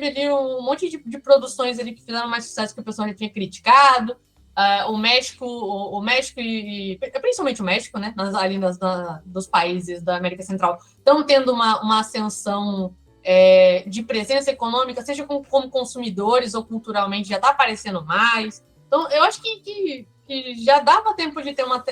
ali um monte de produções ali que fizeram mais sucesso que o pessoal já tinha criticado. O México e principalmente o México, né, ali dos países da América Central, estão tendo uma ascensão de presença econômica, seja como consumidores ou culturalmente, já está aparecendo mais. Então, eu acho que já dava tempo de ter uma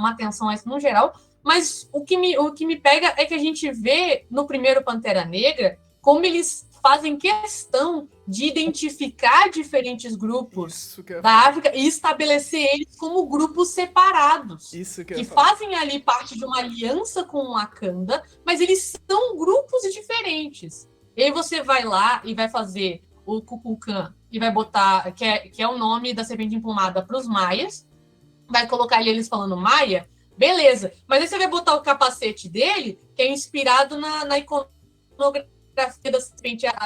atenção a isso no geral, mas o que me pega é que a gente vê no primeiro Pantera Negra como eles fazem questão de identificar diferentes grupos da África e estabelecer eles como grupos separados, que fazem ali parte de uma aliança com o Wakanda, mas eles são grupos diferentes. E aí você vai lá e vai fazer o Kukulkan e vai botar, que é o nome da serpente emplumada para os maias, vai colocar ali eles falando maia, beleza, mas aí você vai botar o capacete dele, que é inspirado na iconografia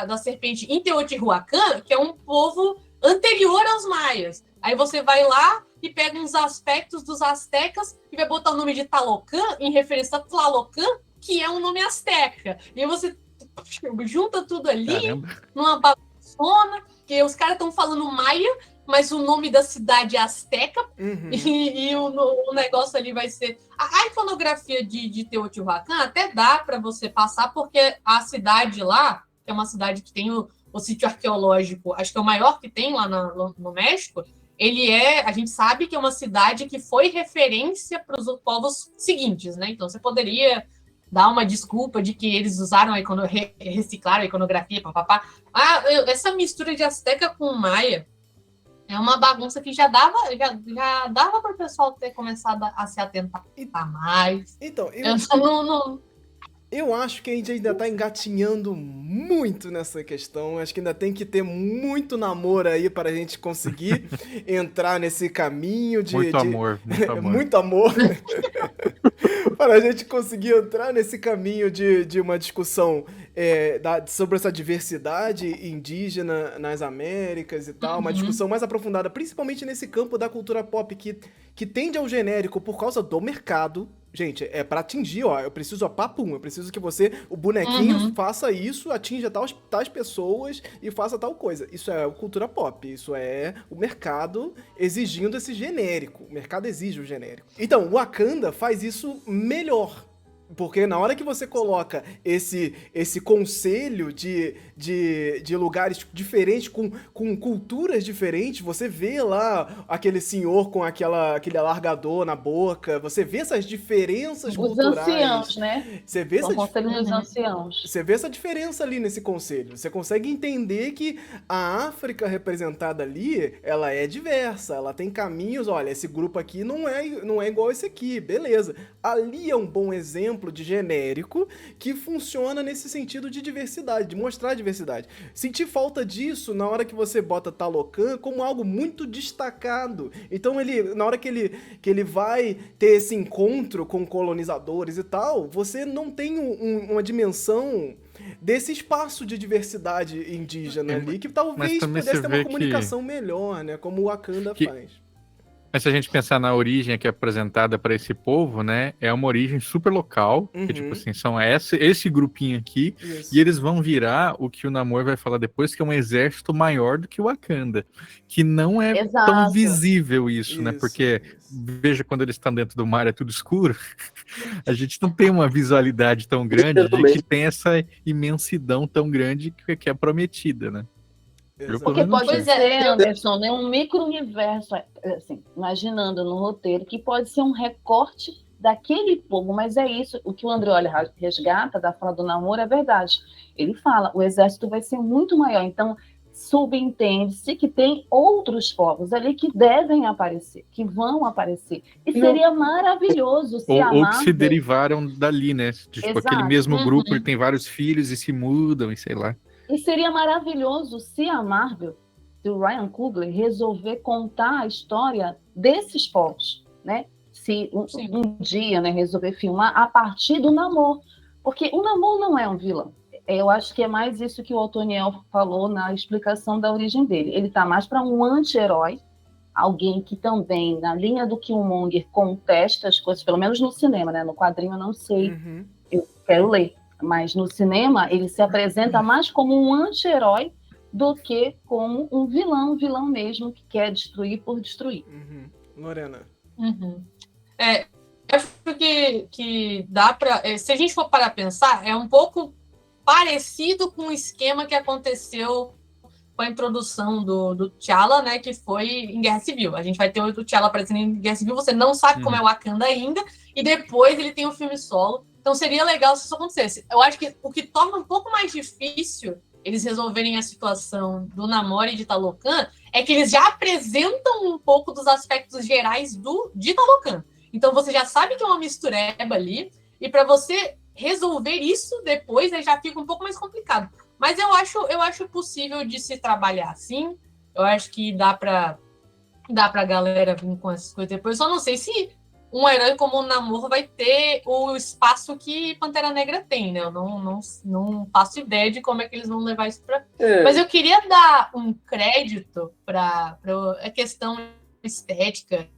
da serpente em Teotihuacan, que é um povo anterior aos maias. Aí você vai lá e pega uns aspectos dos astecas e vai botar o nome de Talocan em referência a Tlalocan, que é um nome asteca. E aí você junta tudo ali, caramba, numa bagunçona, que os caras estão falando maia, mas o nome da cidade é asteca, e o negócio ali vai ser... A iconografia de Teotihuacan até dá para você passar, porque a cidade lá, que é uma cidade que tem o sítio arqueológico, acho que é o maior que tem lá no México, a gente sabe que é uma cidade que foi referência para os povos seguintes, né? Então você poderia dar uma desculpa de que eles usaram reciclaram a iconografia, papapá. Essa mistura de asteca com maia é uma bagunça que já dava para o pessoal ter começado a se atentar mais.
Então, eu acho que a gente ainda tá engatinhando muito nessa questão. Acho que ainda tem que ter muito namoro aí para a gente conseguir entrar nesse caminho de...
Muito amor.
Muito amor. Para a gente conseguir entrar nesse caminho de uma discussão sobre essa diversidade indígena nas Américas e tal, uma discussão mais aprofundada, principalmente nesse campo da cultura pop que tende ao genérico por causa do mercado. Gente, é pra atingir, eu preciso, papum, eu preciso que o bonequinho faça isso, atinja tais pessoas e faça tal coisa. Isso é cultura pop, isso é o mercado exigindo esse genérico. O mercado exige o genérico. Então, o Wakanda faz isso melhor. Porque na hora que você coloca esse conselho de lugares diferentes, com culturas diferentes, você vê lá aquele senhor com aquele alargador na boca, você vê essas diferenças culturais.
Os anciãos, né?
Você vê
o conselho dos anciãos.
Você vê essa diferença ali nesse conselho. Você consegue entender que a África representada ali, ela é diversa, ela tem caminhos, olha, esse grupo aqui não é igual esse aqui, beleza. Ali é um bom exemplo de genérico que funciona nesse sentido de diversidade, de mostrar diversidade. Senti falta disso na hora que você bota Talocan como algo muito destacado. Então na hora que ele vai ter esse encontro com colonizadores e tal, você não tem uma dimensão desse espaço de diversidade indígena ali, que talvez pudesse ter uma comunicação melhor, né? Como o Wakanda faz.
Mas se a gente pensar na origem que é apresentada para esse povo, né, é uma origem super local, que tipo assim, são esse grupinho aqui, e eles vão virar o que o Namor vai falar depois, que é um exército maior do que o Wakanda, que não é tão visível isso, né, porque veja, quando eles estão dentro do mar é tudo escuro, a gente não tem uma visualidade tão grande de que tem essa imensidão tão grande que é prometida, né.
Porque pode ser, Anderson, né, um micro-universo, assim, imaginando no roteiro, que pode ser um recorte daquele povo, mas é isso, o que o André resgata da fala do Namor é verdade. Ele fala, o exército vai ser muito maior, então subentende-se que tem outros povos ali que devem aparecer, que vão aparecer. E seria maravilhoso se
ou que se derivaram dali, né? Tipo, aquele mesmo grupo, ele tem vários filhos e se mudam, e sei lá.
E seria maravilhoso se a Marvel se o Ryan Coogler resolver contar a história desses povos, né? Se um dia, né, resolver filmar a partir do Namor, porque o Namor não é um vilão. Eu acho que é mais isso que o Otoniel falou na explicação da origem dele. Ele está mais para um anti-herói, alguém que também, na linha do Killmonger, contesta as coisas, pelo menos no cinema, né? No quadrinho eu não sei, eu quero ler. Mas no cinema ele se apresenta mais como um anti-herói do que como um vilão mesmo, que quer destruir por destruir.
Lorena.
Acho que dá para... Se a gente for parar a pensar, é um pouco parecido com o esquema que aconteceu com a introdução do T'Challa, né, que foi em Guerra Civil. A gente vai ter o T'Challa aparecendo em Guerra Civil, você não sabe como é o Wakanda ainda, e depois ele tem o filme solo. Então seria legal se isso acontecesse. Eu acho que o que torna um pouco mais difícil eles resolverem a situação do Namor e de Talocan é que eles já apresentam um pouco dos aspectos gerais de Talocan. Então você já sabe que é uma mistureba ali, e para você resolver isso depois, aí já fica um pouco mais complicado. Mas eu acho possível de se trabalhar assim. Eu acho que dá pra galera vir com essas coisas depois. Só não sei se um herói como o Namor vai ter o espaço que Pantera Negra tem, né? Eu não faço ideia de como é que eles vão levar isso pra... Mas eu queria dar um crédito pra a questão estética,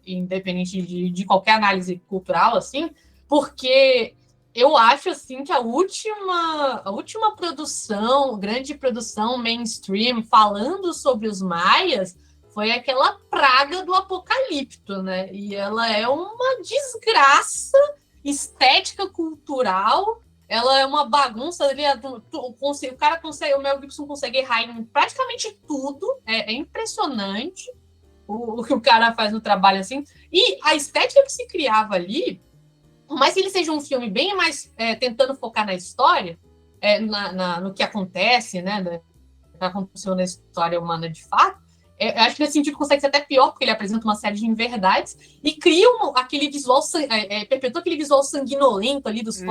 independente de qualquer análise cultural, assim, porque eu acho, assim, que a última produção, grande produção mainstream, falando sobre os maias, foi aquela praga do Apocalipto, né? E ela é uma desgraça estética, cultural, ela é uma bagunça ali, o cara consegue, o Mel Gibson consegue errar em praticamente tudo, é impressionante o que o cara faz no trabalho, assim, e a estética que se criava ali, por mais que ele seja um filme bem mais tentando focar na história, no que acontece, né, no que aconteceu na história humana de fato, eu acho que nesse sentido consegue ser até pior, porque ele apresenta uma série de inverdades e cria aquele visual, perpetua aquele visual sanguinolento ali dos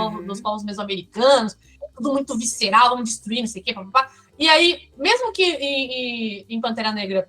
povos mesoamericanos, tudo muito visceral, vamos destruir, não sei o quê, papapá. E aí, mesmo que em Pantera Negra,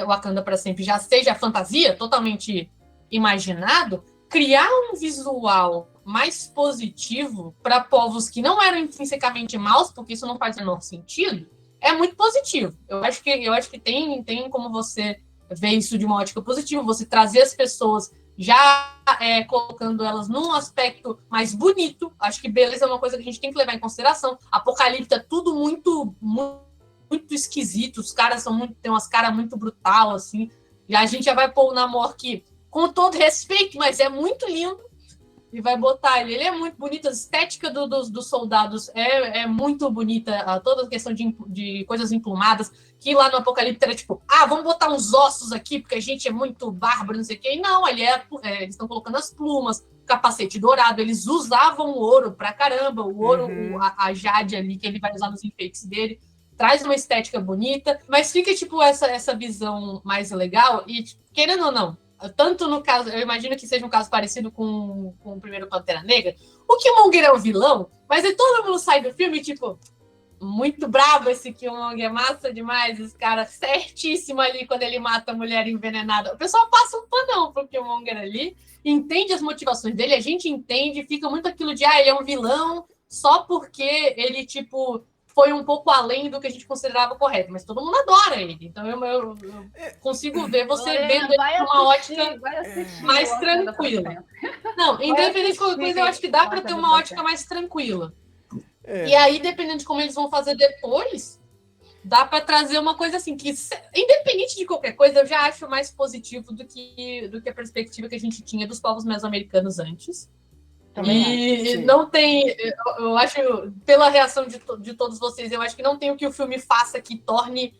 Wakanda para sempre já seja fantasia, totalmente imaginado, criar um visual mais positivo para povos que não eram intrinsecamente maus, porque isso não faz o menor sentido, é muito positivo. Eu acho que tem como você ver isso de uma ótica positiva, você trazer as pessoas já colocando elas num aspecto mais bonito. Acho que beleza é uma coisa que a gente tem que levar em consideração. Apocalipse é tudo muito, muito, muito esquisito, os caras tem umas caras muito brutal, assim, e a gente já vai pôr o Namor aqui, com todo respeito, mas é muito lindo, e vai botar ele é muito bonito, a estética dos soldados é muito bonita, toda a questão de coisas emplumadas, que lá no Apocalipse era tipo, vamos botar uns ossos aqui, porque a gente é muito bárbaro, não sei o quê, e não, eles estão colocando as plumas, capacete dourado, eles usavam o ouro pra caramba, o ouro, a jade ali, que ele vai usar nos enfeites dele, traz uma estética bonita, mas fica tipo essa visão mais legal, e querendo ou não, tanto no caso, eu imagino que seja um caso parecido com o primeiro Pantera Negra, o Killmonger é o vilão, mas aí todo mundo sai do filme, tipo, muito bravo esse Killmonger, massa demais, esse cara certíssimo ali quando ele mata a mulher envenenada. O pessoal passa um panão pro Killmonger ali, entende as motivações dele, a gente entende, fica muito aquilo de, ele é um vilão só porque ele, tipo, foi um pouco além do que a gente considerava correto, mas todo mundo adora ele. Então eu consigo ver você vendo ele com uma ótica mais tranquila. Não, independente de qualquer coisa, eu acho que dá para ter uma ótica mais tranquila. E aí, dependendo de como eles vão fazer depois, dá para trazer uma coisa assim, que independente de qualquer coisa, eu já acho mais positivo do que a perspectiva que a gente tinha dos povos mesoamericanos antes. E não tem, eu acho, pela reação de todos vocês, eu acho que não tem o que o filme faça que torne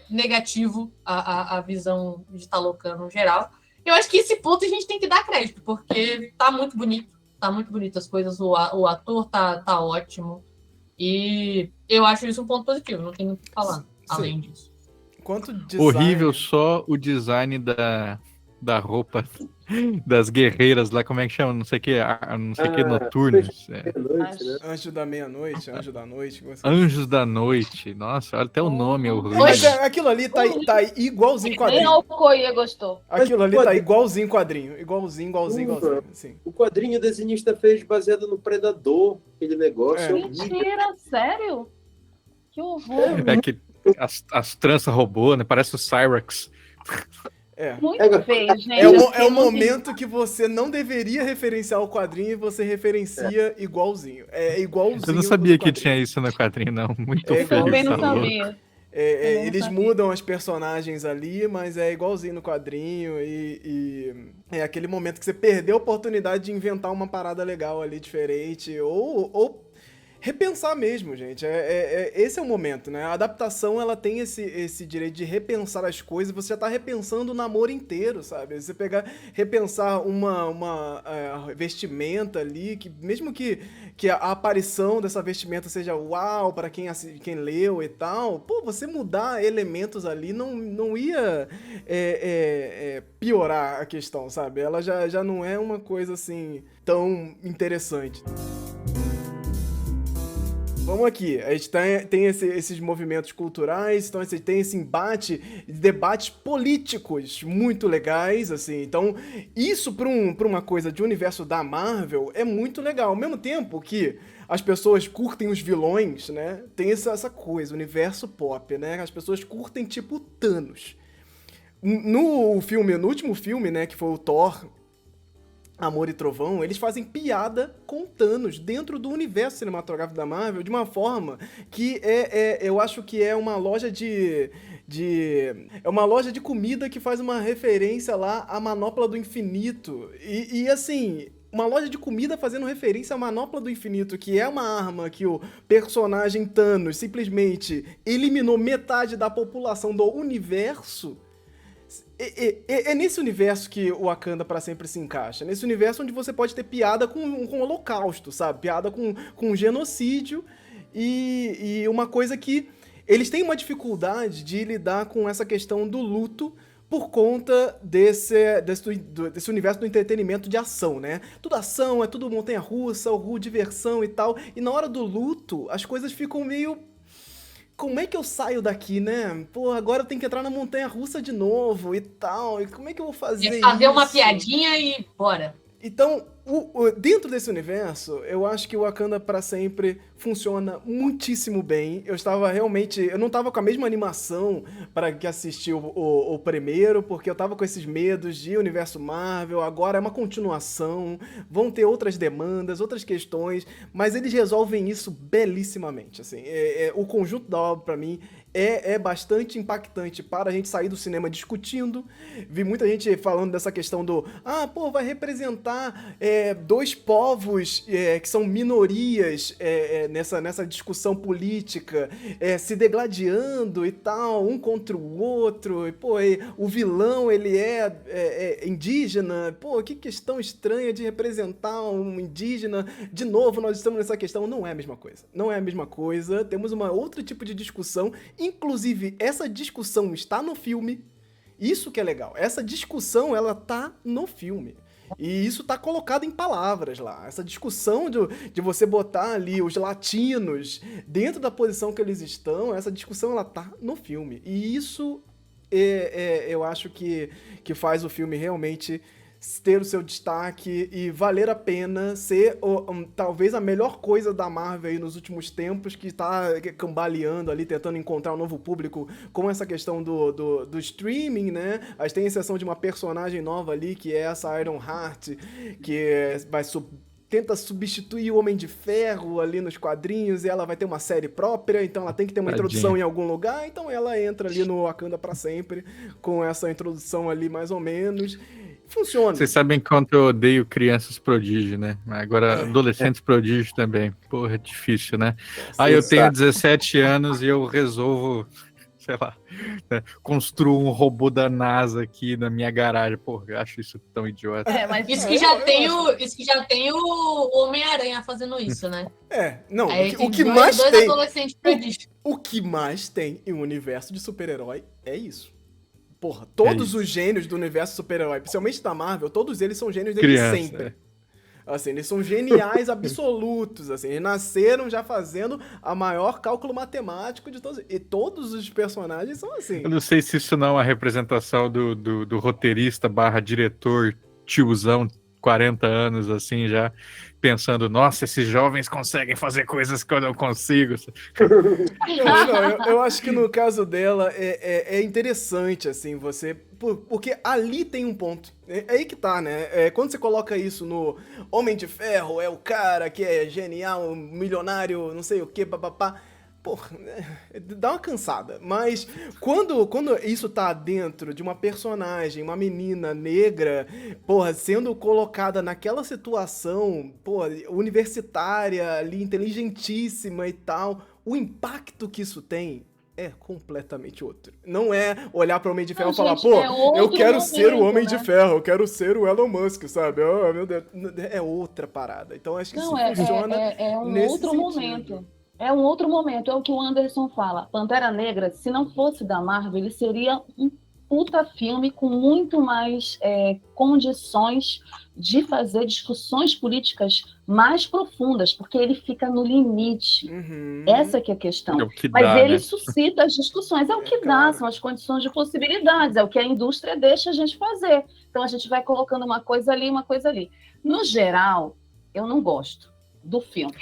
negativo a visão de Talocan no geral. Eu acho que esse ponto a gente tem que dar crédito, porque tá muito bonito as coisas, o ator tá ótimo, e eu acho isso um ponto positivo, não tem o que falar além disso.
Horrível só o design da roupa das guerreiras lá, como é que chama? Não sei o que, não sei o que, noturnos.
Meia-noite, né?
Anjo da meia-noite, anjo da noite.
Anjos da Noite. Nossa, olha até o nome, é horrível.
Mas aquilo ali tá igualzinho
Nem
quadrinho.
Alcoia gostou.
Aquilo ali
Mas,
tá igualzinho quadrinho. Igualzinho. Assim.
O quadrinho o desenhista fez baseado no Predador, aquele negócio.
É.
Mentira, sério? Que horror.
É que as tranças robô, né? Parece o Cyrax.
É.
Muito feio, gente.
É
Eu
o
fiquei muito-
momento que você não deveria referenciar o quadrinho e você referencia igualzinho. É igualzinho.
Eu não sabia
os
que
quadrinhos.
tinha isso no quadrinho, não. Muito
É
Eu
feio.
também não
tá louco.
sabia. Eu não
Eles
sabia.
mudam as personagens ali, mas é igualzinho no quadrinho e é aquele momento que você perdeu a oportunidade de inventar uma parada legal ali, diferente, ou repensar mesmo, gente. Esse é o momento, né? A adaptação, ela tem esse direito de repensar as coisas, você já tá repensando o namoro inteiro, sabe? Você repensar uma vestimenta ali, que mesmo que a aparição dessa vestimenta seja uau para quem leu e tal, pô, você mudar elementos ali não ia piorar a questão, sabe? Ela já não é uma coisa assim tão interessante. Vamos aqui, a gente tem esses movimentos culturais, então a gente tem esse embate, debates políticos muito legais, assim. Então, isso pra uma coisa de universo da Marvel é muito legal. Ao mesmo tempo que as pessoas curtem os vilões, né? Tem essa coisa, universo pop, né? As pessoas curtem tipo Thanos. No último filme, né, que foi o Thor, Amor e Trovão, eles fazem piada com Thanos dentro do universo cinematográfico da Marvel de uma forma que eu acho que é uma loja é uma loja de comida que faz uma referência lá à Manopla do Infinito. E assim, uma loja de comida fazendo referência à Manopla do Infinito, que é uma arma que o personagem Thanos simplesmente eliminou metade da população do universo. É nesse universo que o Wakanda pra sempre se encaixa. Nesse universo onde você pode ter piada com o holocausto, sabe? Piada com genocídio e uma coisa que eles têm uma dificuldade de lidar com essa questão do luto por conta desse universo do entretenimento de ação, né? Tudo ação, é tudo montanha-russa, diversão e tal. E na hora do luto, as coisas ficam meio... Como é que eu saio daqui, né? Pô, agora eu tenho que entrar na montanha-russa de novo e tal. E como é que eu vou fazer
Fazer uma
isso?
piadinha e bora.
Então, dentro desse universo, eu acho que o Wakanda pra sempre funciona muitíssimo bem. Eu não tava com a mesma animação para que assistir o primeiro, porque eu tava com esses medos de universo Marvel, agora é uma continuação, vão ter outras demandas, outras questões, mas eles resolvem isso belíssimamente, assim. O conjunto da obra, pra mim, é bastante impactante para a gente sair do cinema discutindo. Vi muita gente falando dessa questão vai representar dois povos que são minorias nessa discussão política, se degladiando e tal, um contra o outro. O vilão, ele é indígena. Pô, que questão estranha de representar um indígena. De novo, nós estamos nessa questão. Não é a mesma coisa. Não é a mesma coisa. Temos outro tipo de discussão. Inclusive, essa discussão está no filme. Isso que é legal. Essa discussão, ela tá no filme. E isso tá colocado em palavras lá. Essa discussão de você botar ali os latinos dentro da posição que eles estão, essa discussão, ela tá no filme. E isso eu acho que faz o filme realmente ter o seu destaque e valer a pena ser talvez a melhor coisa da Marvel aí nos últimos tempos, que tá cambaleando ali, tentando encontrar um novo público com essa questão do streaming, né? Mas tem exceção de uma personagem nova ali, que é essa Iron Heart, que tenta substituir o Homem de Ferro ali nos quadrinhos, e ela vai ter uma série própria, então ela tem que ter uma introdução em algum lugar, então ela entra ali no Wakanda pra sempre, com essa introdução ali mais ou menos. Funciona.
Vocês sabem quanto eu odeio crianças prodígio, né? Agora, adolescentes prodígio também. Porra, é difícil, né? Eu tenho 17 anos e eu resolvo, sei lá, construo um robô da NASA aqui na minha garagem. Porra, eu acho isso tão idiota.
Mas
Isso que já tem o Homem-Aranha fazendo isso, né?
Não,
Aí
o que
dois
mais tem...
adolescentes prodígios.
O que mais tem em um universo de super-herói é isso. Porra, todos
isso.
os gênios do universo super-herói, principalmente da Marvel, todos eles são gênios desde
Criança,
sempre. Assim, eles são geniais absolutos, assim, eles nasceram já fazendo a maior cálculo matemático de todos, e todos os personagens são assim.
Eu não sei se isso não é uma representação do roteirista barra diretor, tiozão, 40 anos, assim, já pensando, nossa, esses jovens conseguem fazer coisas que eu não consigo.
Eu acho que no caso dela é interessante, assim, porque ali tem um ponto. É aí que tá, né? Quando você coloca isso no Homem de Ferro, é o cara que é genial, milionário, não sei o que, papapá. Porra, dá uma cansada. Mas quando isso tá dentro de uma personagem, uma menina negra, porra, sendo colocada naquela situação, porra, universitária, ali, inteligentíssima e tal, o impacto que isso tem é completamente outro. Não é olhar para o Homem de Ferro e falar,
gente,
pô, eu quero ser o Homem de
né?
Ferro, eu quero ser o Elon Musk, sabe? Oh, meu Deus, é outra parada. Então acho que isso funciona
um
nesse
outro
sentido.
momento. É um outro momento, é o que o Anderson fala. Pantera Negra, se não fosse da Marvel, ele seria um puta filme com muito mais condições de fazer discussões políticas mais profundas, porque ele fica no limite.
Uhum.
Essa que é a questão.
É o que
Mas
dá,
ele
né?
suscita as discussões, é o que dá,
claro.
são as condições de possibilidades, é o que a indústria deixa a gente fazer. Então a gente vai colocando uma coisa ali, uma coisa ali. No geral, eu não gosto do filme.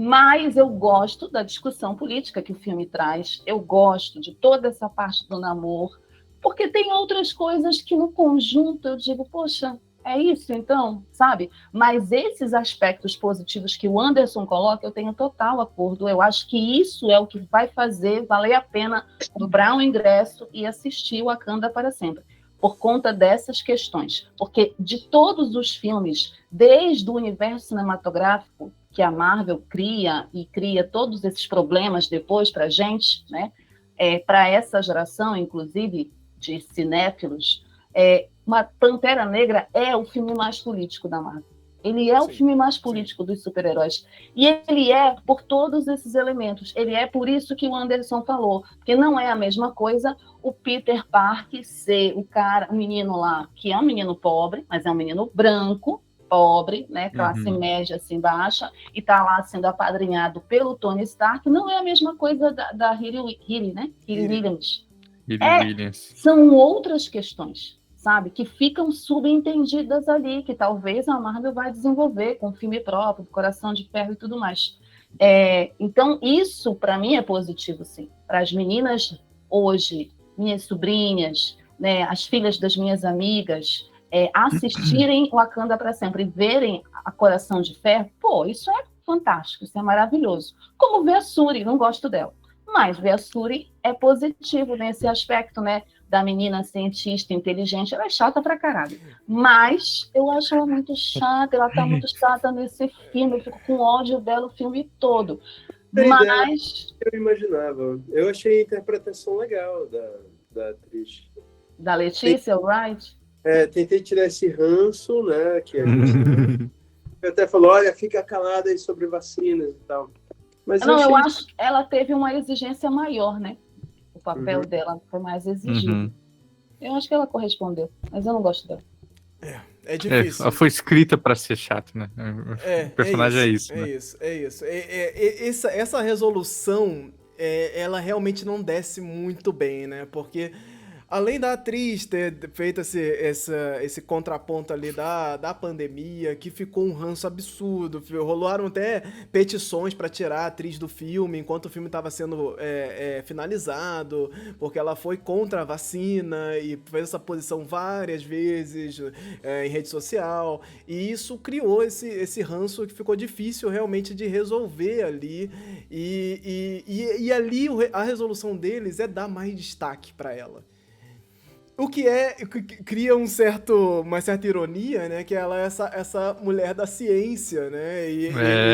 Mas eu gosto da discussão política que o filme traz, eu gosto de toda essa parte do namoro, porque tem outras coisas que no conjunto eu digo, poxa, é isso então, sabe? Mas esses aspectos positivos que o Anderson coloca, eu tenho total acordo, eu acho que isso é o que vai fazer valer a pena comprar um ingresso e assistir o Wakanda para sempre, por conta dessas questões, porque de todos os filmes, desde o universo cinematográfico, que a Marvel cria e cria todos esses problemas depois para a gente, né? Para essa geração, inclusive, de cinéfilos, uma Pantera Negra é o filme mais político da Marvel. Ele é o filme mais político dos super-heróis. E ele é por todos esses elementos. Ele é por isso que o Anderson falou, porque não é a mesma coisa o Peter Parker ser o menino lá, que é um menino pobre, mas é um menino branco, pobre, né, classe média assim baixa, e tá lá sendo apadrinhado pelo Tony Stark, não é a mesma coisa da Riri Williams.
Williams.
São outras questões, sabe, que ficam subentendidas ali, que talvez a Marvel vai desenvolver com o filme próprio, do Coração de Ferro e tudo mais. Então, isso para mim é positivo, sim. Para as meninas hoje, minhas sobrinhas, né, as filhas das minhas amigas, assistirem Wakanda para sempre e verem a Coração de Ferro, pô, isso é fantástico, isso é maravilhoso. Como ver a Shuri, não gosto dela, mas ver a Shuri é positivo nesse aspecto, né, da menina cientista, inteligente, ela é chata pra caralho, mas eu acho ela muito chata, ela tá muito chata nesse filme, eu fico com ódio dela o filme todo, mas...
Eu imaginava, eu achei a interpretação legal da atriz.
Da Letícia Wright?
Tentei tirar esse ranço, né, que a gente... Eu até falou, olha, fica calada aí sobre vacinas e tal. Mas
eu acho que ela teve uma exigência maior, né? O papel dela foi mais exigido. Eu acho que ela correspondeu, mas eu não gosto dela.
É difícil.
Ela foi escrita para ser chata, né? O personagem é isso, né?
É isso. Essa resolução, ela realmente não desce muito bem, né? Porque além da atriz ter feito esse contraponto ali da pandemia, que ficou um ranço absurdo, rolaram até petições para tirar a atriz do filme enquanto o filme estava sendo finalizado, porque ela foi contra a vacina e fez essa posição várias vezes em rede social, e isso criou esse ranço que ficou difícil realmente de resolver ali, e ali a resolução deles é dar mais destaque para ela. O que cria uma certa ironia, né? Que ela é essa mulher da ciência, né? E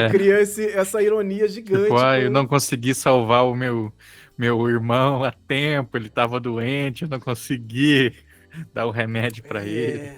cria essa ironia gigante.
Tipo, eu não consegui salvar o meu irmão a tempo, ele estava doente, eu não consegui dar o remédio para ele.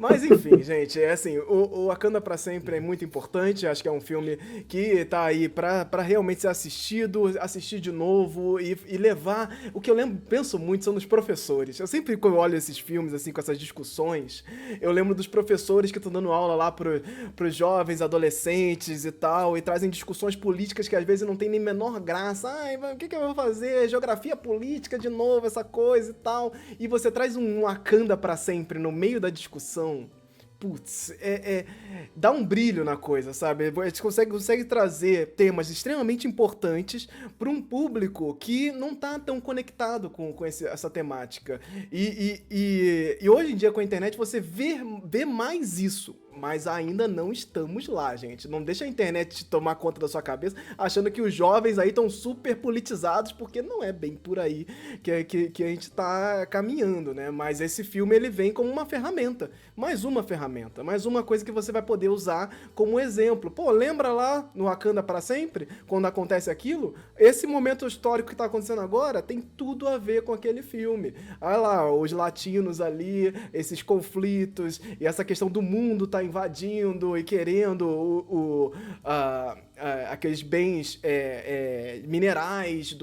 Mas enfim, gente, é assim, o Wakanda pra Sempre é muito importante, acho que é um filme que tá aí pra realmente ser assistido, assistir de novo e levar... O que eu penso muito são nos professores. Eu sempre, quando eu olho esses filmes, assim, com essas discussões, eu lembro dos professores que estão dando aula lá pros jovens, adolescentes e tal, e trazem discussões políticas que às vezes não tem nem menor graça. Ai, o que eu vou fazer? Geografia política de novo, essa coisa e tal. E você traz um Wakanda pra Sempre no meio da discussão, putz, dá um brilho na coisa, sabe? A gente consegue trazer temas extremamente importantes para um público que não tá tão conectado com essa temática. E hoje em dia, com a internet, você vê mais isso. Mas ainda não estamos lá, gente. Não deixa a internet tomar conta da sua cabeça achando que os jovens aí estão super politizados, porque não é bem por aí que a gente tá caminhando, né? Mas esse filme, ele vem como uma ferramenta. Mais uma ferramenta. Mais uma coisa que você vai poder usar como exemplo. Pô, lembra lá no Wakanda pra Sempre? Quando acontece aquilo? Esse momento histórico que tá acontecendo agora tem tudo a ver com aquele filme. Olha lá, os latinos ali, esses conflitos e essa questão do mundo tá invadindo e querendo aqueles bens minerais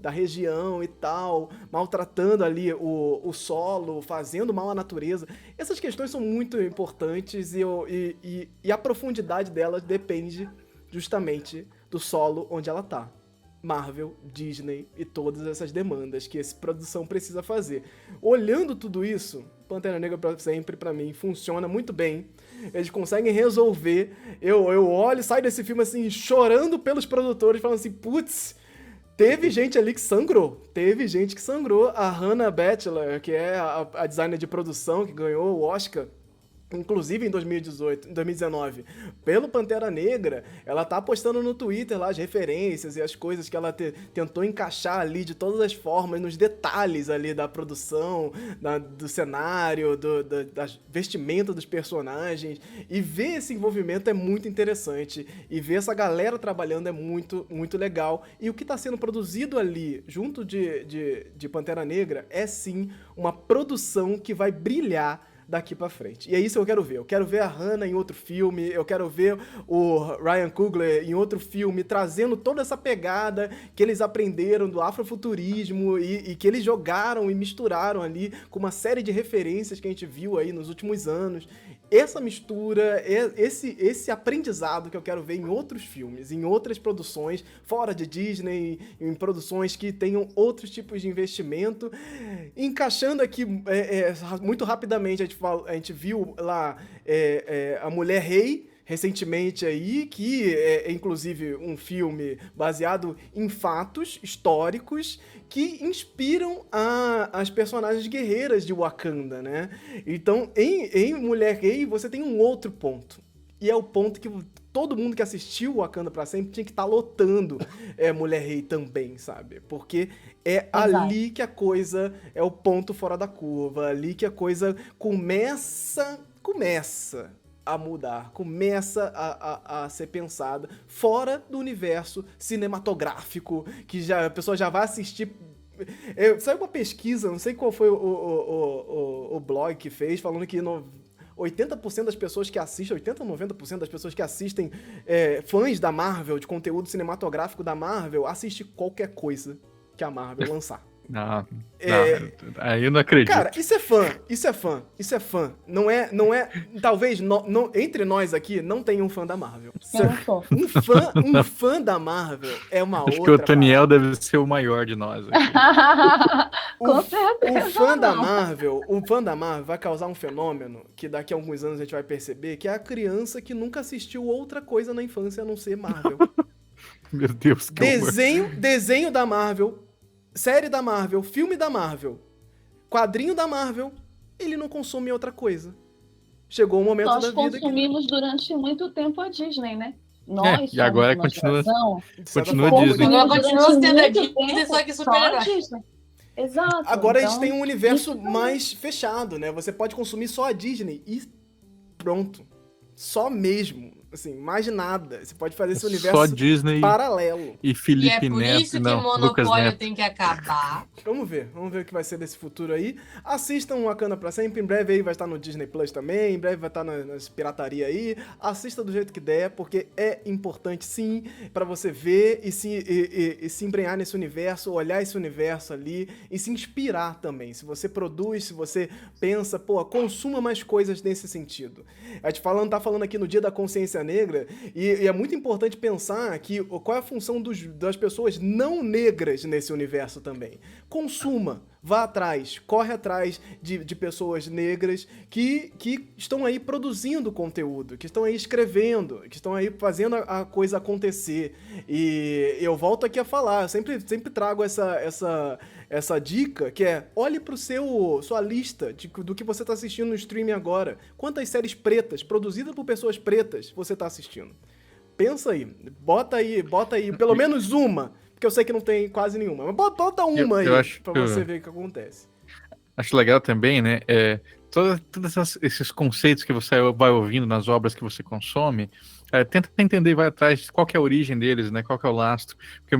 da região e tal, maltratando ali o solo, fazendo mal à natureza. Essas questões são muito importantes e a profundidade delas depende justamente do solo onde ela tá. Marvel, Disney e todas essas demandas que essa produção precisa fazer. Olhando tudo isso, Pantera Negra pra Sempre, pra mim, funciona muito bem. Eles conseguem resolver. Eu olho e saio desse filme assim, chorando pelos produtores, falando assim, putz, teve gente ali que sangrou. Teve gente que sangrou. A Hannah Batchelor, que é a designer de produção que ganhou o Oscar, inclusive em 2019, pelo Pantera Negra, ela tá postando no Twitter lá as referências e as coisas que ela tentou encaixar ali de todas as formas, nos detalhes ali da produção, do cenário, da vestimenta dos personagens, e ver esse envolvimento é muito interessante, e ver essa galera trabalhando é muito, muito legal, e o que tá sendo produzido ali, junto de Pantera Negra, é sim uma produção que vai brilhar daqui pra frente. E é isso que eu quero ver. Eu quero ver a Hannah em outro filme, eu quero ver o Ryan Coogler em outro filme, trazendo toda essa pegada que eles aprenderam do afrofuturismo e que eles jogaram e misturaram ali com uma série de referências que a gente viu aí nos últimos anos. Essa mistura, esse aprendizado que eu quero ver em outros filmes, em outras produções, fora de Disney, em produções que tenham outros tipos de investimento. Encaixando aqui muito rapidamente, a gente viu lá a Mulher Rei, recentemente aí, que é inclusive um filme baseado em fatos históricos que inspiram as personagens guerreiras de Wakanda, né? Então, em Mulher Rei, você tem um outro ponto. E é o ponto que todo mundo que assistiu Wakanda pra Sempre tinha que estar lotando Mulher Rei também, sabe? Porque é ali que a coisa é o ponto fora da curva, ali que a coisa começa a mudar, começa a ser pensada fora do universo cinematográfico, que a pessoa já vai assistir. Saiu uma pesquisa, não sei qual foi o blog que fez, falando que 80% das pessoas que assistem, 80% ou 90% das pessoas que assistem, fãs da Marvel, de conteúdo cinematográfico da Marvel, assiste qualquer coisa que a Marvel lançar.
Não, aí eu não acredito.
Cara, isso é fã. Não é, talvez, entre nós aqui, não tem um fã da Marvel. Um fã da Marvel é uma outra.
Acho que o Toniel deve ser o maior de nós aqui.
Com certeza.
O fã da Marvel vai causar um fenômeno que daqui a alguns anos a gente vai perceber, que é a criança que nunca assistiu outra coisa na infância a não ser Marvel.
Meu Deus, que
desenho da Marvel, série da Marvel, filme da Marvel, quadrinho da Marvel, ele não consome outra coisa. Chegou um momento da vida que...
Nós consumimos durante muito tempo a Disney, né? Nós
e agora continua Disney.
Continua sendo a Disney, só que super-herói.
Exato.
Agora a gente tem um universo mais fechado, né? Você pode consumir só a Disney e pronto. Só mesmo. Assim, mais nada. Você pode fazer esse
Só
universo
Disney
paralelo.
e
E é
Felipe
por
Neto.
isso que o
Não, Lucas
monopólio
Neto.
tem que acabar.
Vamos ver o que vai ser desse futuro aí. Assistam Wakanda pra sempre, em breve aí vai estar no Disney Plus também, em breve vai estar nas pirataria aí. Assista do jeito que der, porque é importante sim, pra você ver e se embrenhar nesse universo, olhar esse universo ali e se inspirar também. Se você produz, se você pensa, pô, consuma mais coisas nesse sentido. A gente tá falando aqui no Dia da Consciência Negra e é muito importante pensar que qual é a função das pessoas não negras nesse universo também. Consuma, vá atrás, corre atrás de pessoas negras que estão aí produzindo conteúdo, que estão aí escrevendo, que estão aí fazendo a coisa acontecer. E eu volto aqui a falar, eu sempre trago essa dica, que é, olhe pro sua lista do que você tá assistindo no streaming agora. Quantas séries pretas, produzidas por pessoas pretas, você tá assistindo? Pensa aí, bota aí, pelo menos uma, porque eu sei que não tem quase nenhuma, mas bota uma aí, pra você ver o que acontece.
Acho legal também, né, todos esses conceitos que você vai ouvindo nas obras que você consome, tenta entender e vai atrás de qual que é a origem deles, né, qual que é o lastro. Porque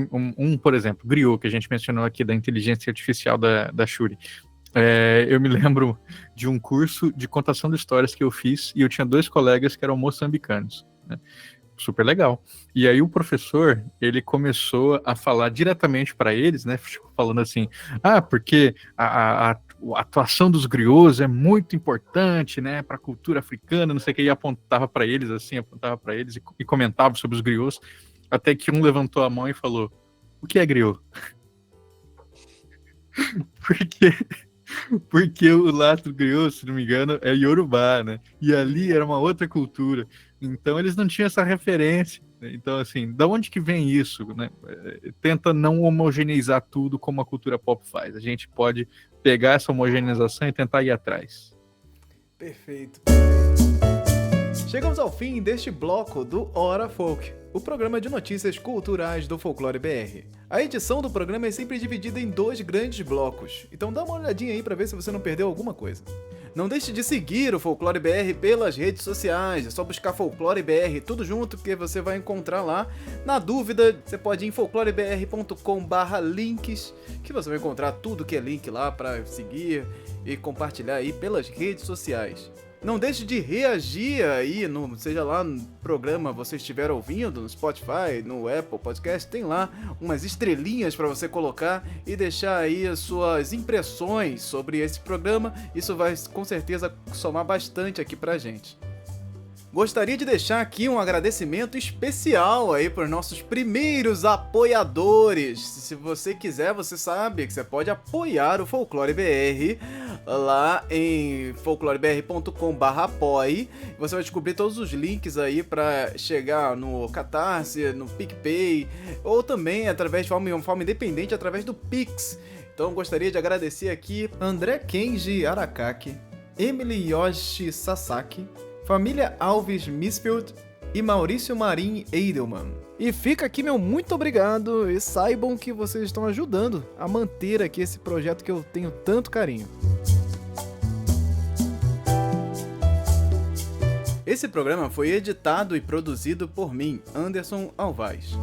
por exemplo, Griot, que a gente mencionou aqui, da inteligência artificial da Shuri. Eu me lembro de um curso de contação de histórias que eu fiz e eu tinha 2 colegas que eram moçambicanos, né? Super legal. E aí o professor, ele começou a falar diretamente para eles, né, falando assim, porque a atuação dos griots é muito importante, né, para a cultura africana, não sei o que, e apontava para eles e comentava sobre os griots, até que um levantou a mão e falou, o que é griot? Porque o lastro griot, se não me engano, é Yorubá, né? E ali era uma outra cultura. Então eles não tinham essa referência. Né? Então, assim, da onde que vem isso? Né? Tenta não homogeneizar tudo como a cultura pop faz. A gente pode pegar essa homogeneização e tentar ir atrás.
Perfeito. Chegamos ao fim deste bloco do Hora Folk, o programa de notícias culturais do Folclore BR. A edição do programa é sempre dividida em 2 grandes blocos, então dá uma olhadinha aí pra ver se você não perdeu alguma coisa. Não deixe de seguir o Folclore BR pelas redes sociais, é só buscar Folclore BR tudo junto que você vai encontrar lá. Na dúvida, você pode ir em folclorebr.com/links, que você vai encontrar tudo que é link lá pra seguir e compartilhar aí pelas redes sociais. Não deixe de reagir aí, seja lá no programa você estiver ouvindo, no Spotify, no Apple Podcast, tem lá umas estrelinhas para você colocar e deixar aí as suas impressões sobre esse programa. Isso vai com certeza somar bastante aqui pra gente. Gostaria de deixar aqui um agradecimento especial aí para os nossos primeiros apoiadores. Se você quiser, você sabe que você pode apoiar o Folclore BR lá em folclorebr.com/apoie. Você vai descobrir todos os links aí para chegar no Catarse, no PicPay ou também através de forma independente através do Pix. Então gostaria de agradecer aqui André Kenji Arakaki, Emily Yoshi Sasaki, Família Alves Misfield e Maurício Marim Edelman. E fica aqui meu muito obrigado e saibam que vocês estão ajudando a manter aqui esse projeto que eu tenho tanto carinho. Esse programa foi editado e produzido por mim, Anderson Alvaz.